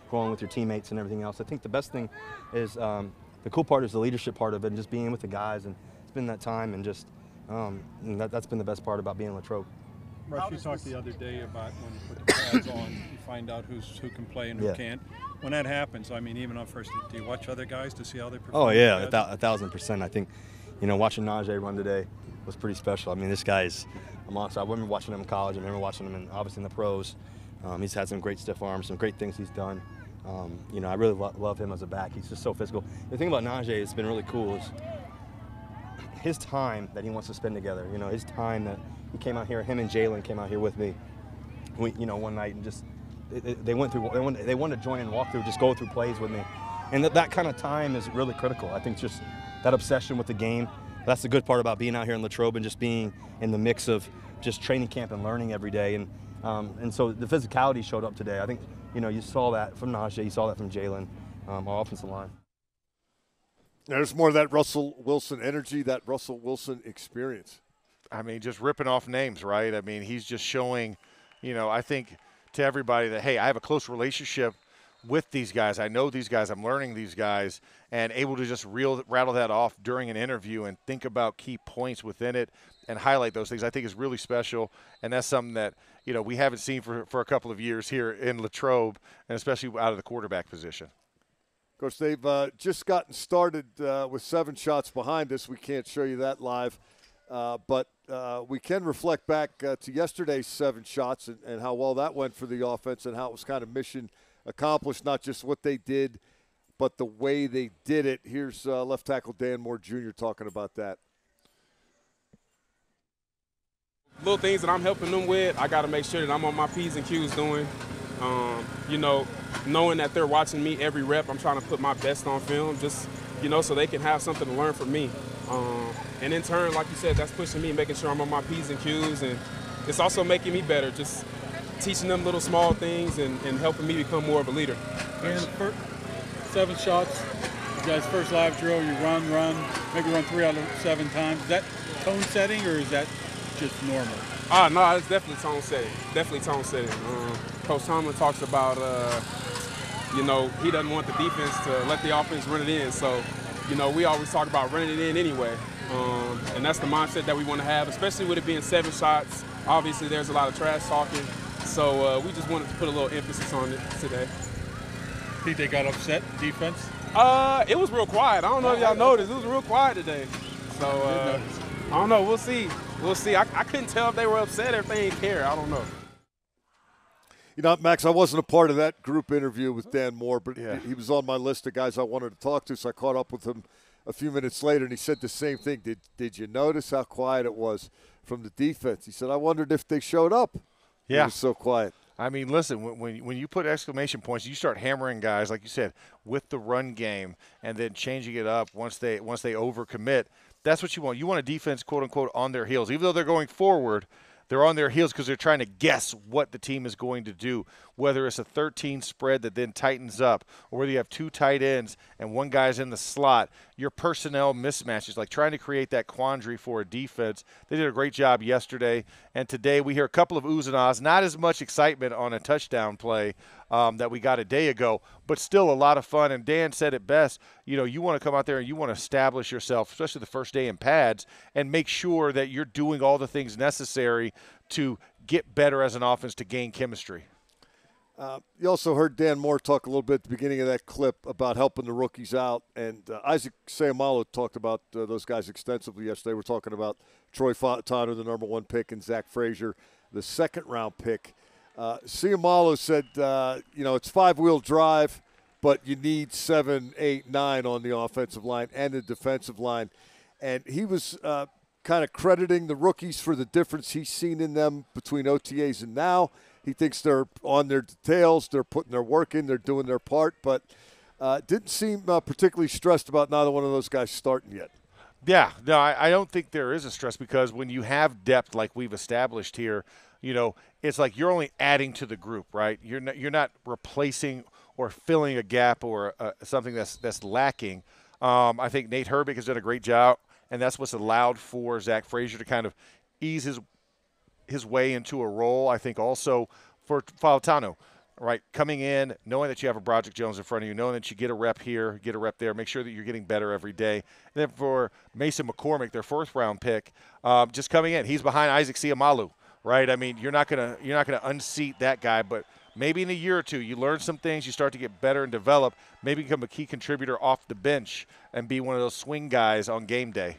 growing with your teammates and everything else. I think the best thing is the cool part is the leadership part of it and just being with the guys and spending that time and just and that's been the best part about being in Latrobe. Russ, you talked the other day about when you put the pads on, you find out who can play and who can't. When that happens, I mean, even on first, do you watch other guys to see how they perform? Oh yeah, 1,000%. I think, watching Najee run today was pretty special. I mean, this guy's a monster. I remember watching him in college. I remember watching him obviously in the pros. He's had some great stiff arms, some great things he's done. I really love him as a back. He's just so physical. The thing about Najee that's been really cool is his time that he wants to spend together. His time that he came out here. Him and Jalen came out here with me. One night and just they wanted to join and walk through, just go through plays with me, and that kind of time is really critical. I think just that obsession with the game. That's the good part about being out here in Latrobe and just being in the mix of just training camp and learning every day. And so the physicality showed up today. I think you saw that from Najee, you saw that from Jalen, our offensive line. There's more of that Russell Wilson energy, that Russell Wilson experience. I mean, just ripping off names, right? I mean, he's just showing, I think to everybody that, hey, I have a close relationship with these guys. I know these guys. I'm learning these guys, and able to just rattle that off during an interview and think about key points within it and highlight those things, I think is really special. And that's something that, we haven't seen for a couple of years here in Latrobe, and especially out of the quarterback position. Of course, they've just gotten started with 7 shots behind us. We can't show you that live. But we can reflect back to yesterday's 7 shots and how well that went for the offense and how it was kind of mission accomplished, not just what they did, but the way they did it. Here's left tackle Dan Moore Jr. talking about that. Little things that I'm helping them with, I got to make sure that I'm on my P's and Q's doing. Knowing that they're watching me every rep, I'm trying to put my best on film just, so they can have something to learn from me. And in turn, like you said, that's pushing me, making sure I'm on my P's and Q's, and it's also making me better, just teaching them little small things and helping me become more of a leader. And 7 shots, you guys' first live drill, you run, maybe run 3 out of 7 times. Is that tone setting or is that just normal? No, it's definitely tone setting. Coach Tomlin talks about, he doesn't want the defense to let the offense run it in. So, we always talk about running it in anyway. And that's the mindset that we want to have, especially with it being 7 shots. Obviously, there's a lot of trash talking. So we just wanted to put a little emphasis on it today. Think they got upset, defense? It was real quiet. I don't know if y'all noticed. It was real quiet today. So I don't know. We'll see. I couldn't tell if they were upset or if they didn't care. I don't know. Max, I wasn't a part of that group interview with Dan Moore, but he was on my list of guys I wanted to talk to, so I caught up with him a few minutes later, and he said the same thing. Did you notice how quiet it was from the defense? He said, I wondered if they showed up. Yeah. It was so quiet. I mean, listen, when you put exclamation points, you start hammering guys, like you said, with the run game and then changing it up once they overcommit. That's what you want. You want a defense, quote, unquote, on their heels. Even though they're going forward, they're on their heels because they're trying to guess what the team is going to do, whether it's a 13 spread that then tightens up or whether you have 2 tight ends and one guy's in the slot. Your personnel mismatches, like trying to create that quandary for a defense. They did a great job yesterday, and today we hear a couple of oohs and ahs. Not as much excitement on a touchdown play that we got a day ago, but still a lot of fun. And Dan said it best, you want to come out there and you want to establish yourself, especially the first day in pads, and make sure that you're doing all the things necessary to get better as an offense to gain chemistry. You also heard Dan Moore talk a little bit at the beginning of that clip about helping the rookies out, and Isaac Seumalo talked about those guys extensively yesterday. We're talking about Troy Fautanu, the number 1 pick, and Zach Frazier, the 2nd-round pick. Seumalo said, it's 5-wheel drive, but you need 7, 8, 9 on the offensive line and the defensive line. And he was kind of crediting the rookies for the difference he's seen in them between OTAs and now. He thinks they're on their details, they're putting their work in, they're doing their part, but didn't seem particularly stressed about neither one of those guys starting yet. Yeah, no, I don't think there is a stress because when you have depth like we've established here, it's like you're only adding to the group, right? You're not replacing or filling a gap or something that's lacking. I think Nate Herbig has done a great job, and that's what's allowed for Zach Frazier to kind of ease his way into a role. I think also for Fautanu, right? Coming in, knowing that you have a Broderick Jones in front of you, knowing that you get a rep here, get a rep there, make sure that you're getting better every day. And then for Mason McCormick, their 4th-round pick, just coming in, he's behind Isaac Seumalo, right? I mean, you're not gonna unseat that guy, but maybe in a year or two, you learn some things, you start to get better and develop, maybe become a key contributor off the bench and be one of those swing guys on game day.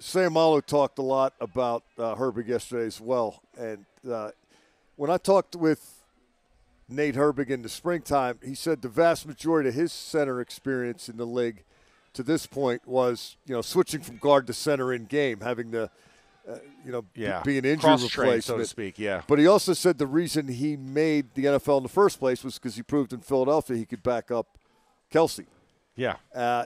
Seumalo talked a lot about Herbig yesterday as well. And when I talked with Nate Herbig in the springtime, he said the vast majority of his center experience in the league to this point was, switching from guard to center in game, having to be an injury replacement, so to speak, yeah. But he also said the reason he made the NFL in the first place was because he proved in Philadelphia he could back up Kelsey. Yeah.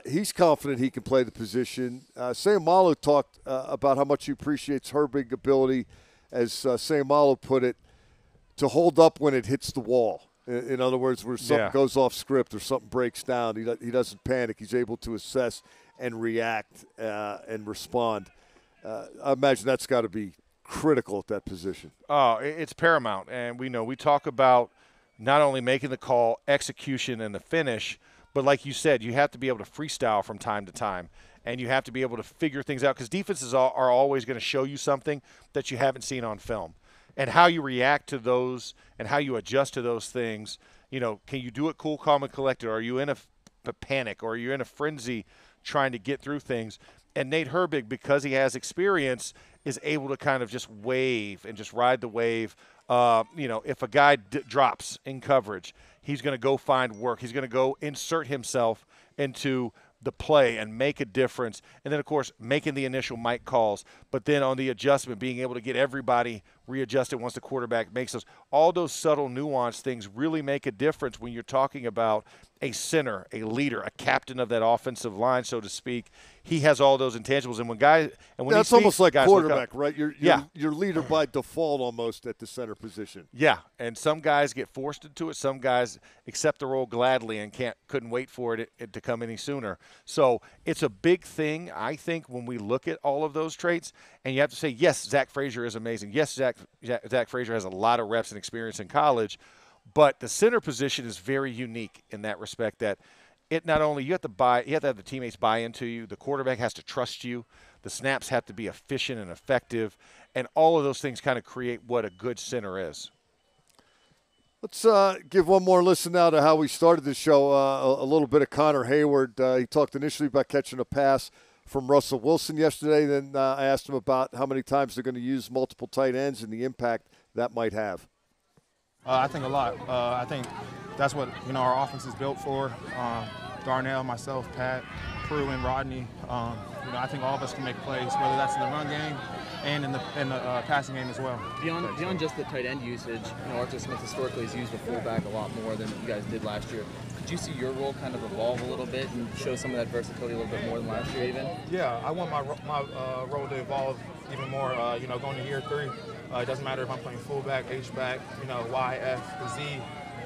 He's confident he can play the position. Seumalo talked about how much he appreciates Herbig's ability, as Seumalo put it, to hold up when it hits the wall. In other words, where something goes off script or something breaks down, he doesn't panic. He's able to assess and react and respond. I imagine that's got to be critical at that position. Oh, it's paramount. And we talk about not only making the call, execution, and the finish, but like you said, you have to be able to freestyle from time to time, and you have to be able to figure things out because defenses are always going to show you something that you haven't seen on film. And how you react to those and how you adjust to those things, can you do it cool, calm, and collected? Are you in a panic or are you in a frenzy trying to get through things? And Nate Herbig, because he has experience, is able to kind of just wave and just ride the wave. If a guy drops in coverage, he's going to go find work. He's going to go insert himself into the play and make a difference. And then, of course, making the initial mic calls. But then on the adjustment, being able to get everybody readjusted once the quarterback makes those. All those subtle nuance things really make a difference when you're talking about a center, a leader, a captain of that offensive line, so to speak. He has all those intangibles. And when that's almost like quarterback, right? You're leader by default almost at the center position. Yeah, and some guys get forced into it. Some guys accept the role gladly and couldn't wait for it to come any sooner. So it's a big thing, I think, when we look at all of those traits. And you have to say, yes, Zach Frazier is amazing. Yes, Zach Frazier has a lot of reps and experience in college. But the center position is very unique in that respect that it not only you have to have the teammates buy into you, the quarterback has to trust you, the snaps have to be efficient and effective, and all of those things kind of create what a good center is. Let's give one more listen now to how we started the show. A little bit of Connor Hayward. He talked initially about catching a pass from Russell Wilson yesterday. Then I asked him about how many times they're going to use multiple tight ends and the impact that might have. I think a lot. I think that's what our offense is built for. Darnell, myself, Pat, Prue, and Rodney. I think all of us can make plays, whether that's in the run game and in the passing game as well. Beyond just the tight end usage, Arthur Smith historically has used the fullback a lot more than you guys did last year. Could you see your role kind of evolve a little bit and show some of that versatility a little bit more than last year even? Yeah, I want my role to evolve even more, going to year 3. It doesn't matter if I'm playing fullback, H-back, Y, F, Z,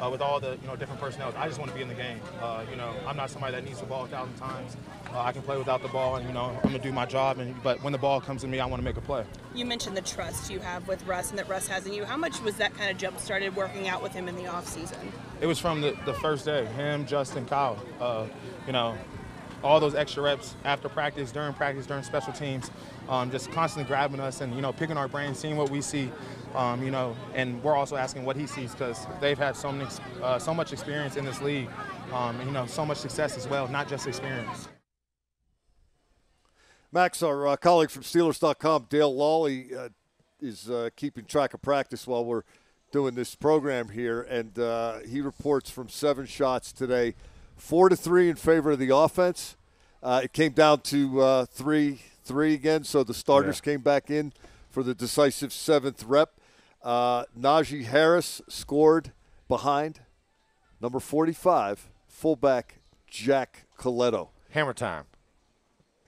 with all the, different personnel. I just want to be in the game. I'm not somebody that needs the ball 1,000 times. I can play without the ball, and, I'm going to do my job. But when the ball comes to me, I want to make a play. You mentioned the trust you have with Russ and that Russ has in you. How much was that kind of jump-started working out with him in the offseason? It was from the first day, him, Justin, Kyle. All those extra reps after practice, during special teams, just constantly grabbing us and, picking our brains, seeing what we see, and we're also asking what he sees because they've had so much experience in this league, and, so much success as well, not just experience. Max, our colleague from Steelers.com, Dale Lawley, is keeping track of practice while we're doing this program here, and he reports from 7 shots today, 4-3 in favor of the offense. It came down to 3-3 again, so the starters came back in for the decisive 7th rep. Najee Harris scored behind number 45, fullback Jack Coletto. Hammer time.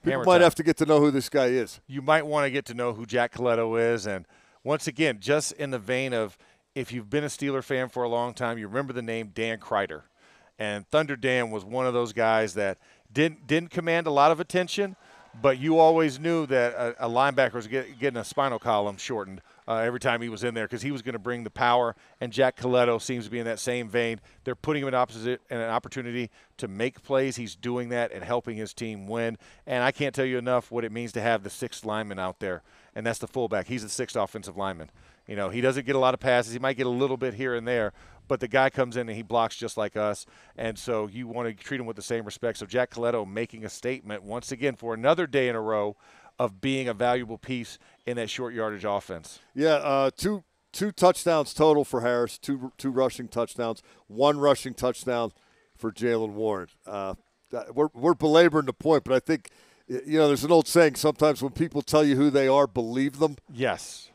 People might have to get to know who this guy is. You might want to get to know who Jack Coletto is. And once again, just in the vein of if you've been a Steeler fan for a long time, you remember the name Dan Kreider. And Thunder Dan was one of those guys that didn't command a lot of attention, but you always knew that a linebacker was getting a spinal column shortened every time he was in there because he was going to bring the power, and Jack Coletto seems to be in that same vein. They're putting him in an opportunity to make plays. He's doing that and helping his team win. And I can't tell you enough what it means to have the sixth lineman out there, and that's the fullback. He's the sixth offensive lineman. You know, he doesn't get a lot of passes. He might get a little bit here and there, but the guy comes in and he blocks just like us, and so you want to treat him with the same respect. So Jack Coletto making a statement once again for another day in a row of being a valuable piece in that short yardage offense. Yeah, two touchdowns total for Harris, two rushing touchdowns, one rushing touchdown for Jaylen Warren. We're belaboring the point, but I think, you know, there's an old saying, sometimes when people tell you who they are, believe them. Yes.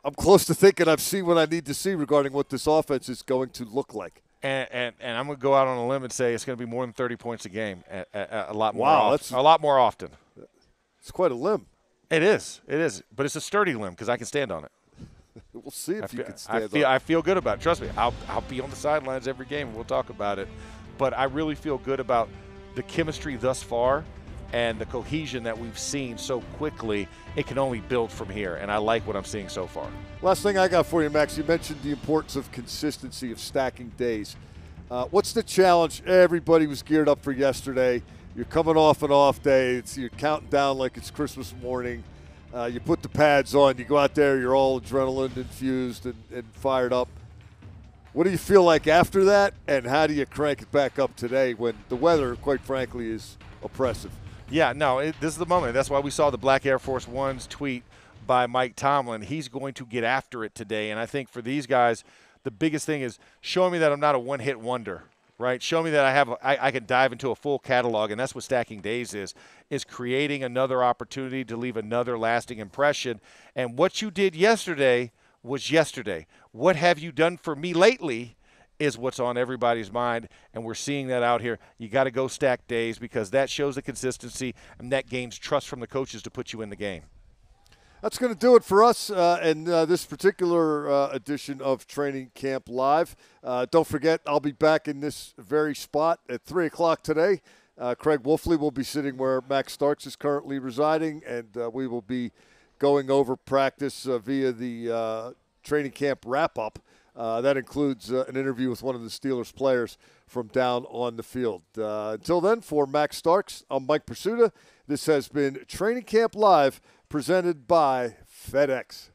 I'm close to thinking I've seen what I need to see regarding what this offense is going to look like. And I'm going to go out on a limb and say it's going to be more than 30 points a game, a lot more. Wow, a lot more often. It's quite a limb. It is, but it's a sturdy limb because I can stand on it. We'll see if you can stand on it. I feel good about it. Trust me, I'll be on the sidelines every game and we'll talk about it. But I really feel good about the chemistry thus far and the cohesion that we've seen so quickly. It can only build from here, and I like what I'm seeing so far. Last thing I got for you, Max, you mentioned the importance of consistency, of stacking days. What's the challenge? Everybody was geared up for yesterday. You're coming off an off day. You're counting down like it's Christmas morning. You put the pads on. You go out there. You're all adrenaline infused and fired up. What do you feel like after that, and how do you crank it back up today when the weather, quite frankly, is oppressive? Yeah, no, this is the moment. That's why we saw the Black Air Force One's tweet by Mike Tomlin. He's going to get after it today, and I think for these guys, the biggest thing is showing me that I'm not a one-hit wonder. Right, show me that I can dive into a full catalog, and that's what stacking days is creating another opportunity to leave another lasting impression. And what you did yesterday was yesterday. What have you done for me lately is what's on everybody's mind, and we're seeing that out here. You got to go stack days because that shows the consistency, and that gains trust from the coaches to put you in the game. That's going to do it for us and this particular edition of Training Camp Live. Don't forget, I'll be back in this very spot at 3 o'clock today. Craig Wolfley will be sitting where Max Starks is currently residing, and we will be going over practice via the training camp wrap-up. That includes an interview with one of the Steelers players from down on the field. Until then, for Max Starks, I'm Mike Pursuta. This has been Training Camp Live, presented by FedEx.